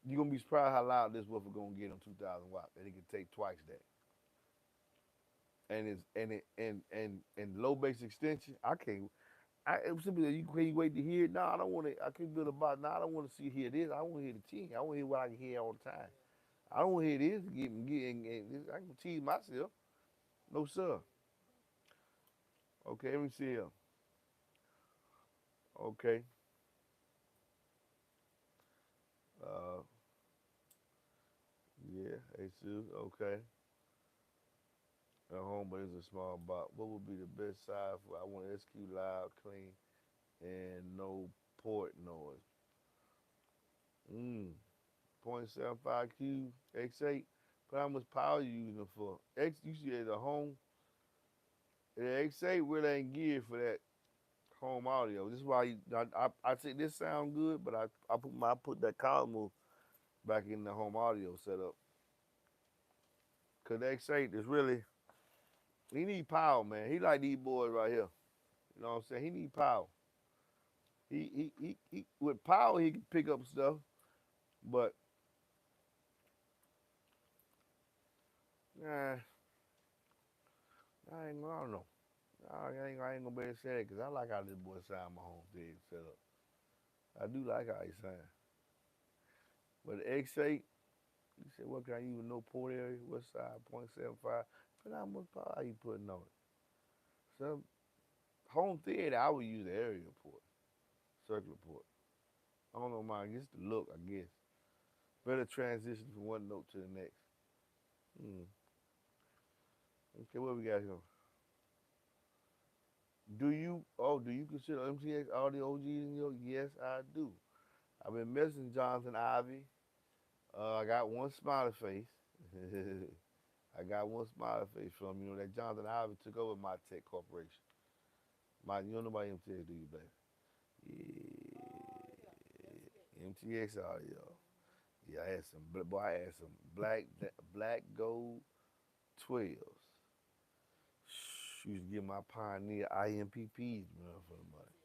You're gonna be surprised how loud this woofer gonna get on 2,000 watts, and it can take twice that. And low bass extension, I can't. It was simply you can't wait to hear it. No, I don't want to. I can't build a box. No, I don't want to see hear this. I want to hear the team. I want to hear what I can hear all the time. I don't want to hear this. I can tease myself. No sir. Okay, let me see here. Okay. Uh, yeah, Jesus. Okay. At home, but it's a small box. What would be the best size for? I want SQ loud, clean, and no port noise. Mm. 0.75 Q X8. But how much power you using it for? You see at the home. The X8 really ain't geared for that home audio. This is why I say this sound good, but I put that column back in the home audio setup. Cause the X8 is really, he need power, man. He like these boys right here. You know what I'm saying? He need power. He with power he can pick up stuff, but nah, I don't know. I ain't gonna be able to say it because I like how this boy sound my home stage setup. I do like how he sound. But the X8, you said what can I use no port area? What side? 0.75. But how much power you putting on it? Some home theater, I would use the area port, circular port. I don't know, man. Just the look, I guess. Better transition from one note to the next. Hmm. Okay, what we got here? Do you consider MTX audio OGs in your? Yes, I do. I've been missing Jonathan Ivy. I got one smiley face. I got one smiley face from you know that Jonathan Ivy took over my tech corporation. You don't know about MTX, do you, baby? Yeah, MTX audio. Yeah, I had some boy. I had some black gold 12s. Used to get my Pioneer IMPPs, man, for the money.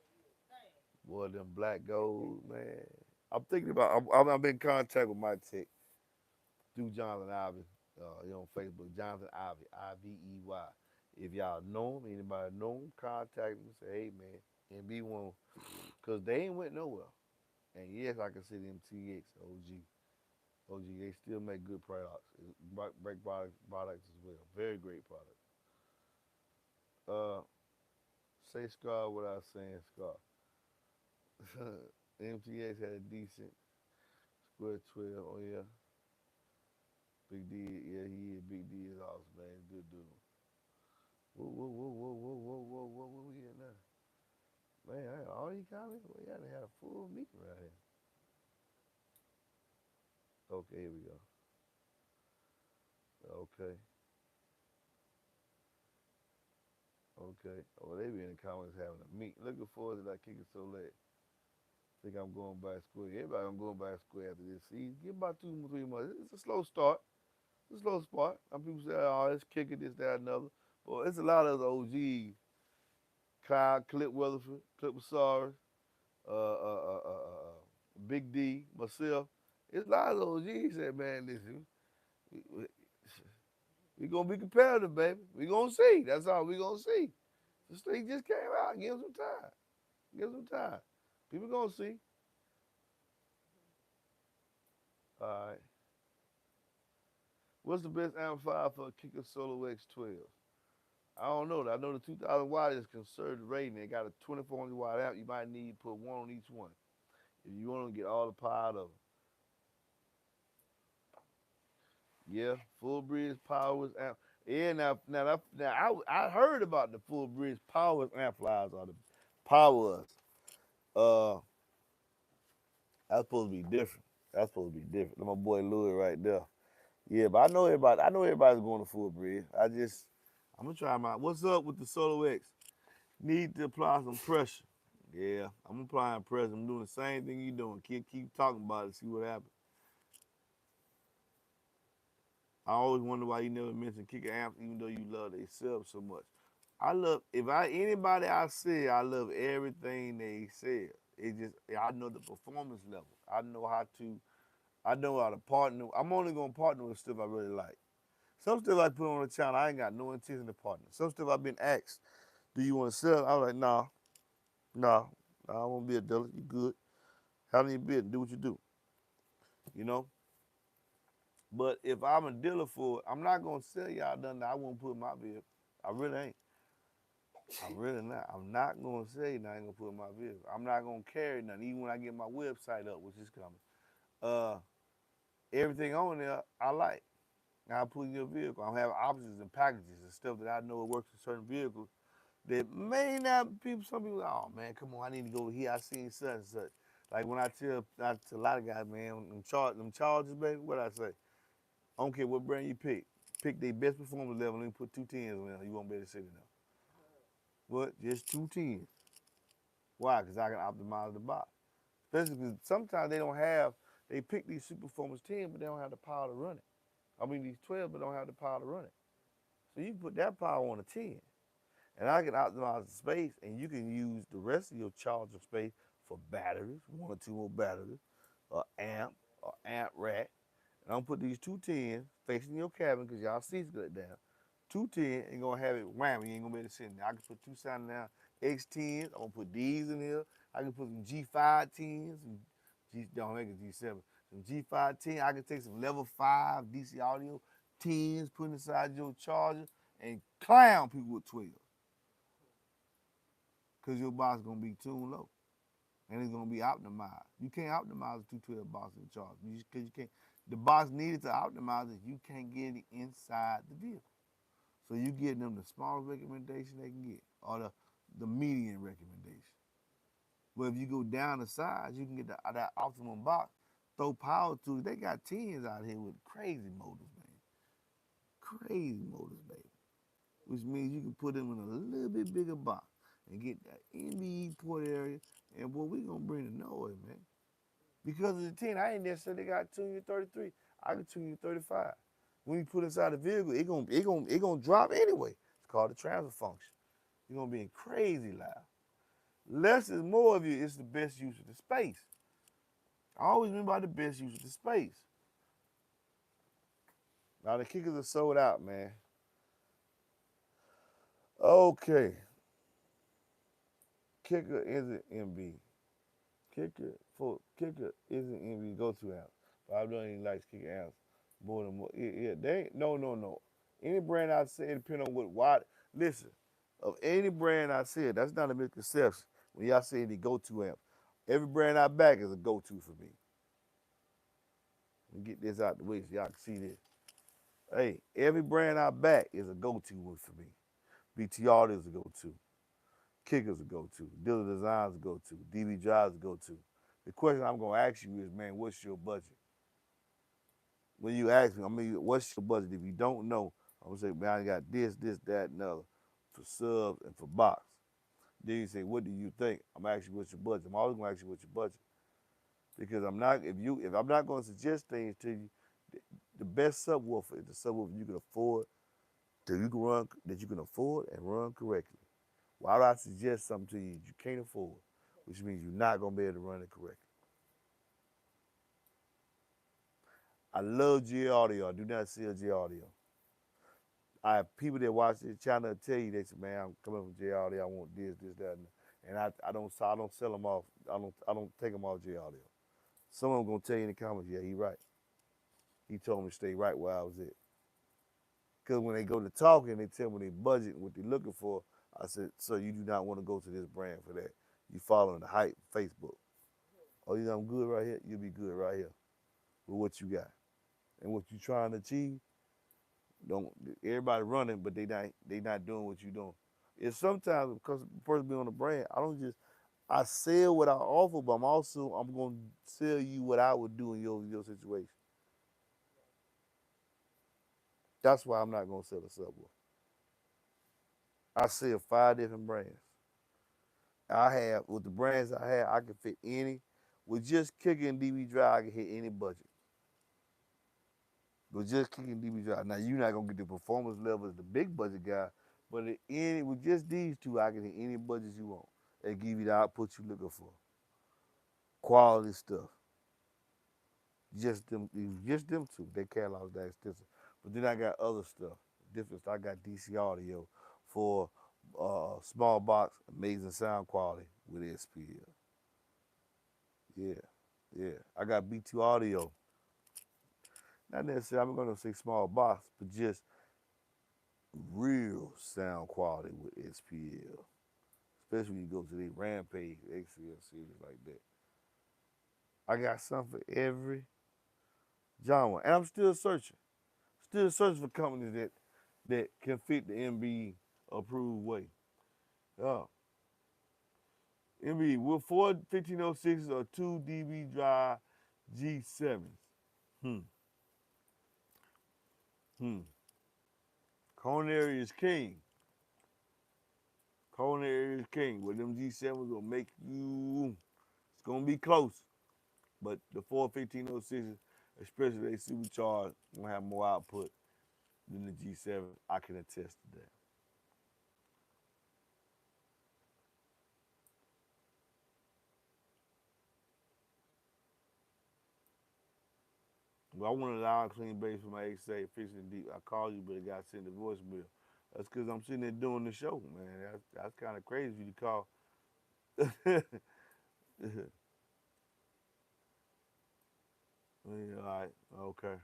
Boy, them black gold, man. I'm thinking about. I've been in contact with my tech through Jonathan Ivy. You know, on Facebook, Jonathan Ivy, Ivey. If y'all know him, anybody know him, contact him and say, hey man, and be one, cause they ain't went nowhere. And yes, I can see them TX OG. They still make good products, break products as well. Very great products. Uh, say Scar without saying Scar. MTX had a decent square 12. Oh yeah, Big D. Yeah, he is. Big D is awesome, man. Good dude. Whoa, where we at now? Man, all you comments? We gotta have a full meeting right here. Okay, here we go. Okay, okay. Oh, they be in the comments having a meet. Looking forward to that kicking so late. Think I'm going by square. Everybody I'm going by square after this season. Give about 2, 3 months. It's a slow start. It's a slow spot. Some people say, oh, it's kicking this, that, another. But it's a lot of the OGs. Kyle, Clip Weatherford, Clip Wasaris, Big D, myself. It's a lot of those G's said, man, listen, we, we gonna be competitive, baby. We gonna see. That's all we gonna see. This thing just came out. Give them some time. Give them some time. People gonna see. All right. What's the best amplifier for a Kicker Solo X12? I don't know. I know the 2000 watt is conservative rating. They got a 2400 watt amp. You might need to put one on each one if you want to get all the power out of them. Yeah, full bridge powers amp. Yeah, I heard about the full bridge powers amplifiers or the powers. Uh, that's supposed to be different. That's supposed to be different. That's my boy Louis right there. Yeah, but I know everybody. I know everybody's going to full bridge. I'm gonna try my. What's up with the Solo X? Need to apply some pressure. Yeah, I'm applying pressure. I'm doing the same thing you doing. Keep talking about it. See what happens. I always wonder why you never mention kicker amps, even though you love they sub so much. I love anybody I see, I love everything they say. It just I know the performance level. I know how to partner. I'm only gonna partner with stuff I really like. Some stuff I put on the channel, I ain't got no intention to partner. Some stuff I've been asked, do you want to sell? I was like, nah, I won't be a dealer. You good? Handle your business, do what you do. You know. But if I'm a dealer for it, I'm not gonna sell y'all nothing that I won't put in my vehicle. I really ain't. I'm really not. I'm not gonna say nothing I ain't gonna put in my vehicle. I'm not gonna carry nothing, even when I get my website up, which is coming. Uh, everything on there I like. Now I put in your vehicle. I'm having options and packages and stuff that I know it works in certain vehicles that may not people. Some people, oh man, come on, I need to go here. I seen such and such. Like when I tell a lot of guys, man, them charges, baby. What I say? I don't care what brand you pick. Pick their best performance level and put 2 tens on there. You won't be able to sit in there. What? Just 2 tens. Why? Because I can optimize the box. Especially because sometimes they pick these super performance 10, but they don't have the power to run it. I mean, these 12, but don't have the power to run it. So you can put that power on a 10. And I can optimize the space, and you can use the rest of your charger space for batteries, 1 or 2 more batteries, or amp rack. And I'm gonna put these 2 tens facing your cabin because y'all seats good down. 210 ain't gonna have it wham, you ain't gonna be able to sit in there. I can put 2 sound down X10s. I'm gonna put these in here. I can put some G5 10s, some don't make it G7. Some G5 10. I can take some level 5 DC audio 10s, put inside your charger, and clown people with 12. Cause your box is gonna be tuned low. And it's gonna be optimized. You can't optimize a 212 box in the charger. Cause you can't the box needed to optimize it, you can't get it inside the vehicle. So you get them the smallest recommendation they can get, or the median recommendation. But if you go down the size, you can get that optimum box. Throw power to it. They got 10s out here with crazy motors, man. crazy motors, baby. Which means you can put them in a little bit bigger box and get that MBE port area. And boy, we gonna bring the noise, man. Because of the 10, I ain't necessarily got tune you 33. I can tune you 35. When you put inside the vehicle, it gonna drop anyway. It's called the transfer function. You're gonna be crazy loud. Less is more of you. It's the best use of the space. I always remember the best use of the space. Now the kickers are sold out, man. Okay. Kicker isn't MB. Kicker isn't MB go-to amp. But I don't even like kicker amps more than more. Yeah, they ain't, no. Any brand I said, depending on what watt. Listen, of any brand I said, that's not a misconception. When y'all say the go-to amp, every brand I back is a go-to for me. Let me get this out the way so y'all can see this. Hey, every brand I back is a go-to one for me. BTR is a go-to. Kickers a go-to. Dealer Designs a go-to. DB Drives a go-to. The question I'm gonna ask you is, man, what's your budget? When you ask me, what's your budget? If you don't know, I'm gonna say, man, I got this, that, and other for subs and for box. Then you say, what do you think? I'm gonna ask you what's your budget. I'm always gonna ask you what's your budget. Because I'm not, if I'm not gonna suggest things to you, the best subwoofer is the subwoofer you can afford, that you can afford and run correctly. Why would I suggest something to you you can't afford, which means you're not gonna be able to run it correctly? I love G Audio. I do not sell G Audio. I have people that watch this channel tell you, they say, man, I'm coming from J Audio. I want this, that, and I don't sell them off. I don't take them off J Audio. Some of them gonna tell you in the comments, yeah, he right. He told me to stay right where I was at. Because when they go to talking, they tell me they budget and what they're looking for. I said, so you do not want to go to this brand for that. You following the hype Facebook. Oh, you know I'm good right here? You'll be good right here with what you got. And what you trying to achieve, don't everybody running, but they not doing what you doing. It's sometimes because the person be on the brand, I sell what I offer, but I'm gonna sell you what I would do in your situation. That's why I'm not gonna sell a subwoofer. I sell 5 different brands. I have with the brands I have, I can fit any. With just kicking DB drive, I can hit any budget. With just kicking DB drive. Now you're not gonna get the performance level as the big budget guy, but with just these two, I can hit any budget you want. They give you the output you're looking for. Quality stuff. Just them two. Their catalog's that extensive. But then I got other stuff. Different stuff. I got DC audio for small box, amazing sound quality with SPL. Yeah. I got B2 audio. Not necessarily, I'm gonna say small box, but just real sound quality with SPL. Especially when you go to the Rampage XL series like that. I got something for every genre. And I'm still searching. Still searching for companies that can fit the MBE approved way. MBE, will 4 1506s or 2 DB drive G7s? Hmm. Hmm. Coronary is king. Coronary is king. With them G7s will make you, it's going to be close. But the 4 1506s, especially they supercharged, going to have more output than the G7. I can attest to that. But I wanted a loud, clean bass for my X8, fixing deep. I called you, but it got sent to voicemail. That's because I'm sitting there doing the show, man. That's kind of crazy for you to call. Yeah, all right, okay.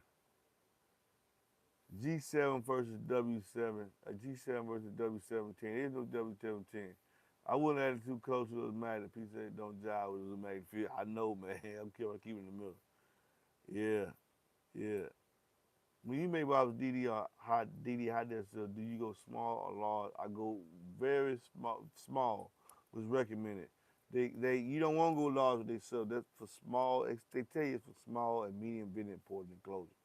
G7 versus W7, G7 versus W17. There's no W17. I wouldn't add it too close to the magnet. People say don't jive with the magnet field. I know, man. I'm keeping it in the middle. Yeah. When you make Bob's DD high decibel, do you go small or large? I go very small. Small was recommended. You don't want to go large with they sell. That's for small. They tell you it's for small and medium bend important enclosure.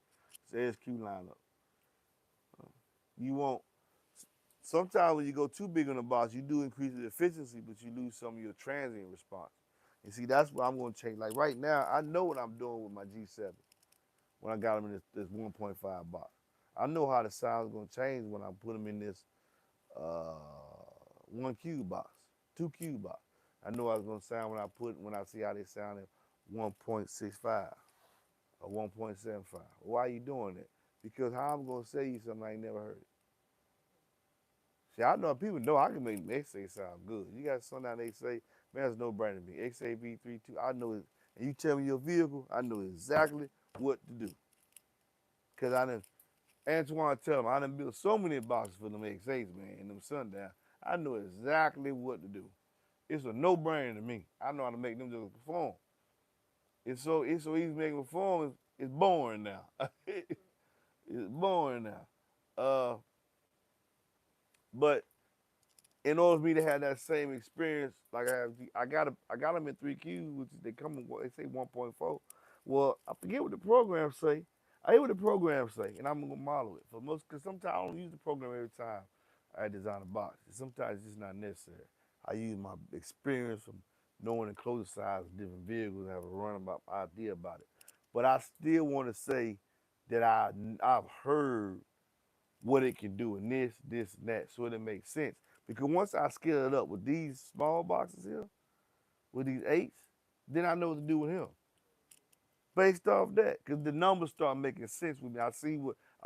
It's SQ lineup. You won't. Sometimes when you go too big on the box, you do increase the efficiency, but you lose some of your transient response. And see, that's what I'm going to change. Like right now, I know what I'm doing with my G7 when I got them in this 1.5 box. I know how the sound's going to change when I put them in this 1 cube box, 2 cube box. I know how it's going to sound when I see how they sound at 1.65 or 1.75. Why are you doing that? Because how I'm going to say you something I ain't never heard. See, I know people know I can make them XA sound good. You got something they say, man, it's no brainer to me. XAB32, I know it. And you tell me your vehicle, I know exactly what to do. Because I done, Antoine tell him, I done built so many boxes for them X8s, man, and them sundown. I know exactly what to do. It's a no-brainer to me. I know how to make them just perform. It's so easy to make them perform, it's boring now. It's boring now. But in order for me to have that same experience, like I got them in 3Q, which they come in, they say 1.4. Well, I forget what the program say. I hear what the program say, and I'm gonna model it for most. Cause sometimes I don't use the program every time I design a box. Sometimes it's just not necessary. I use my experience from knowing enclosure size of different vehicles, and have a run about idea about it. But I still want to say that I've heard what it can do in this, and that, so it makes sense. Because once I scale it up with these small boxes here, with these eights, then I know what to do with him. Based off that, because the numbers start making sense with me. I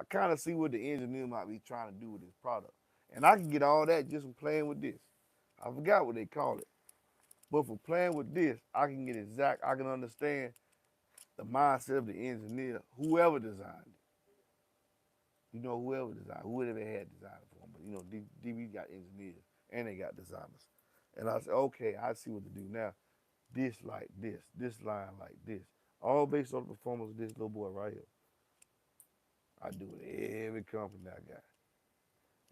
kind of see what the engineer might be trying to do with his product. And I can get all that just from playing with this. I forgot what they call it. But for playing with this, I can understand the mindset of the engineer, whoever designed it. You know, whoever had designed it for them. But you know, DB got engineers and they got designers. And I said, okay, I see what to do now. This like this line like this. All based on the performance of this little boy right here. I do it every company I got.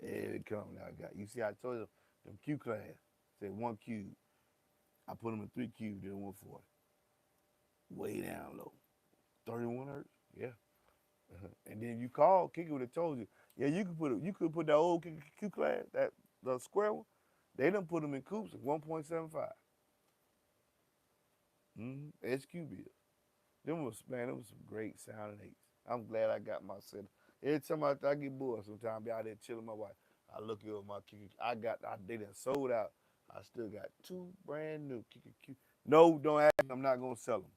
Every company I got. You see, I told you them Q class, say 1 cube. I put them in 3 cube, then 140. Way down low. 31 hertz? Yeah. And then you call, Kiki would have told you, yeah, you could put that old Q class, that the square one. They done put them in coupes at 1.75. SQ bill. Them was some great sounding eights. I'm glad I got my set. Every time I get bored, sometimes I be out there chilling with my wife. I look at my Kiki. They done sold out. I still got 2 brand new Kiki Q. No, don't ask me. I'm not gonna sell them.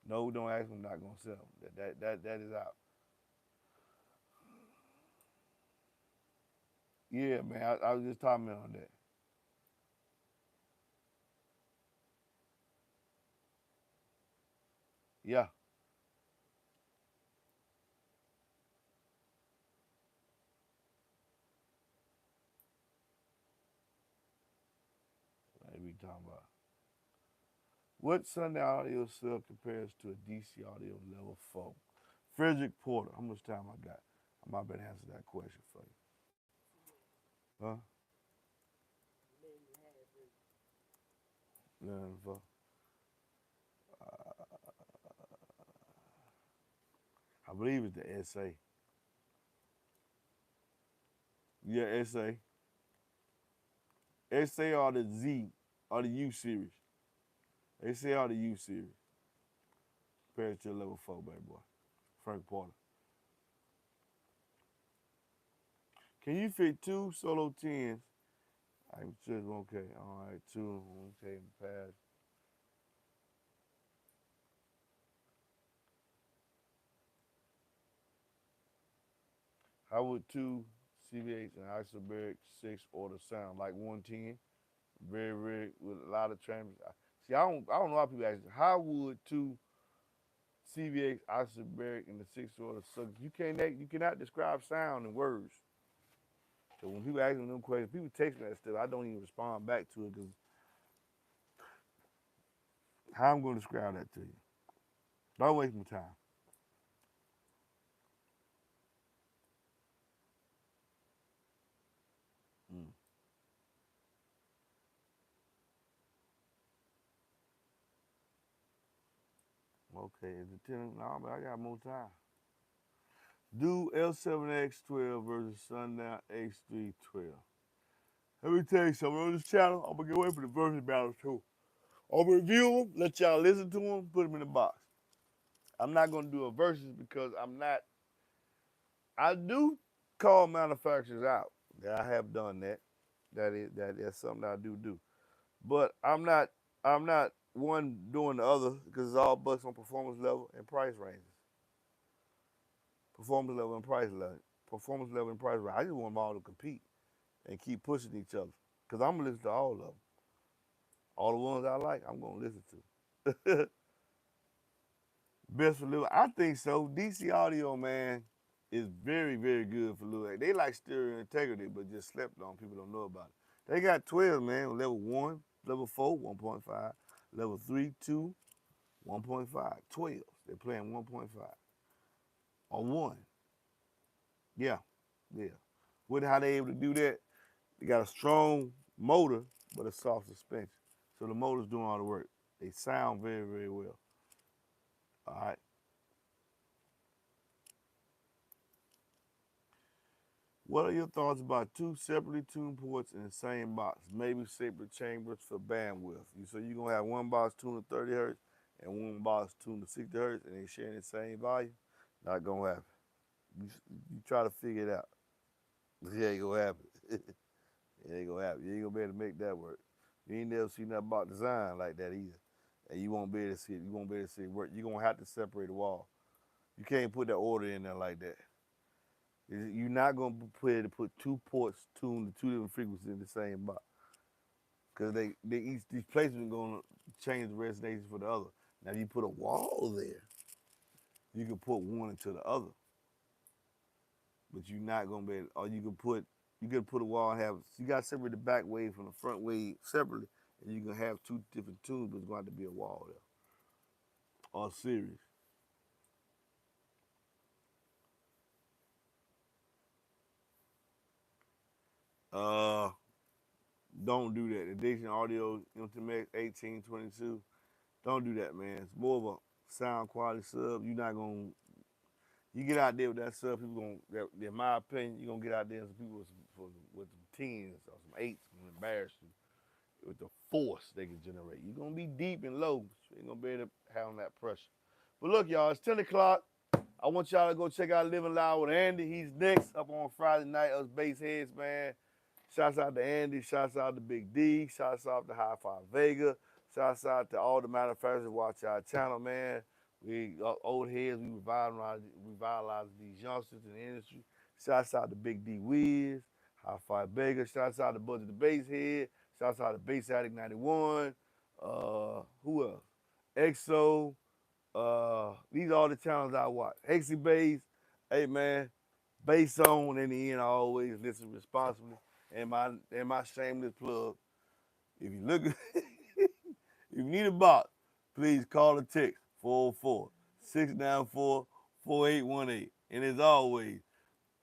No, don't ask me. I'm not gonna sell them. That is out. Yeah, man. I was just talking on that. Yeah. What we talking about? What Sunday audio cell compares to a DC audio level 4? Frederick Porter. How much time I got? I might better answer that question for you. Huh? Nothing for. I believe it's the SA. Yeah, SA. SA or the Z or the U series. SA or the U series. Compared to level 4, baby boy. Frank Porter. Can you fit 2 solo 10s? I'm just okay. All right, 2. Okay, pass. How would 2 CVH and isobaric 6 order sound? Like 110? Very, with a lot of trans. See, I don't know how people ask, how would 2 CVX isobaric in the 6 order? So you cannot describe sound in words. So when people ask me them questions, people text me that stuff, I don't even respond back to it because how I'm going to describe that to you? Don't waste my time. Mm. Okay, is it 10? No, but I got more time. Do L7X12 versus Sundown X312. Let me tell you something. On this channel, I'm going to get away from the versus battles too. I'm going to review them, let y'all listen to them, put them in the box. I'm not going to do a versus because I'm not. I do call manufacturers out. Yeah, I have done that. That's something I do. But I'm not one doing the other because it's all based on performance level and price ranges. Performance level and price level. Performance level and price range. I just want them all to compete and keep pushing each other. Because I'm going to listen to all of them. All the ones I like, I'm going to listen to. Best for Lil. I think so. DC Audio, man, is very, very good for Lil. They like stereo integrity, but just slept on. People don't know about it. They got 12, man. Level 1, level 4, 1.5. Level 3, 2, 1.5. 12. They're playing 1.5. Or 1. Yeah. With how they able to do that, they got a strong motor, but a soft suspension. So the motor's doing all the work. They sound very, very well. All right. What are your thoughts about two separately tuned ports in the same box, maybe separate chambers for bandwidth? So you're going to have one box tuned to 30 hertz and one box tuned to 60 hertz and they sharing the same volume? Not going to happen. You try to figure it out. It ain't going to happen. It ain't going to happen. You ain't going to be able to make that work. You ain't never seen nothing about design like that either. And you won't be able to see it. You won't be able to see it work. You're going to have to separate the wall. You can't put that order in there like that. You're not going to be able to put two ports tuned to two different frequencies in the same box. Because these placements are going to change the resonation for the other. Now, if you put a wall there, you can put one into the other. But you're not going to be able, or you can put a wall and have, you got to separate the back wave from the front wave separately, and you can have two different tunes, but it's going to have to be a wall there. Or series. Don't do that. Addiction Audio Intimax 1822. Don't do that, man. It's more of a sound quality sub. You're not gonna. You get out there with that sub, people gonna. In my opinion, you're gonna get out there and some people with some tens or some eights gonna embarrass you with the force they can generate. You're gonna be deep and low. So you ain't gonna be able to handle that pressure. But look, y'all, it's 10 o'clock. I want y'all to go check out Living Loud with Andy. He's next up on Friday night. Us bass heads, man. Shouts out to Andy. Shouts out to Big D. Shouts out to Hi-Fi Vega. Shouts out to all the manufacturers watch our channel, man. We old heads, we revitalize these youngsters in the industry. Shouts out to Big D Wiz, Hi-Fi Vega. Shouts out to Budget the Bass Head. Shouts out to Bass Addict 91. Who else? EXO. These are all the channels I watch. Hexy Bass. Hey man, bass on in the end. I always listen responsibly. And my shameless plug. If you look, if you need a box, please call or text 404-694-4818. And as always,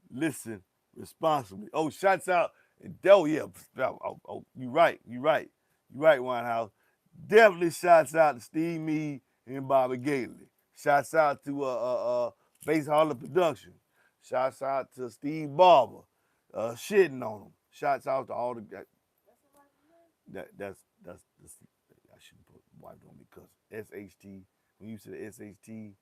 listen responsibly. Oh, shouts out. Oh yeah. You right, Winehouse. Definitely shouts out to Steve Meade and Bobby Gately. Shouts out to Bass Holler Production. Shouts out to Steve Barber, shitting on him. Shouts out to all the that's I shouldn't put wife on me because SHT when you said SHTONM.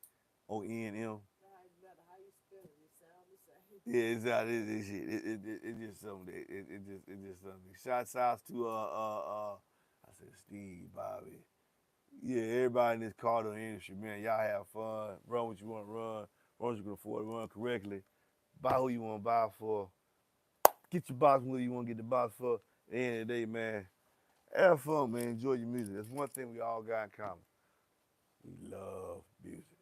Yeah, it's out. It's just something. It just something. Shouts out to I said Steve, Bobby. Yeah, everybody in this car industry, man, y'all have fun. Run what you want to run. Run what you can afford to run correctly. Buy who you want to buy for. Get your box who you want to get the box for. At the end of the day, man, have fun, man. Enjoy your music. That's one thing we all got in common. We love music.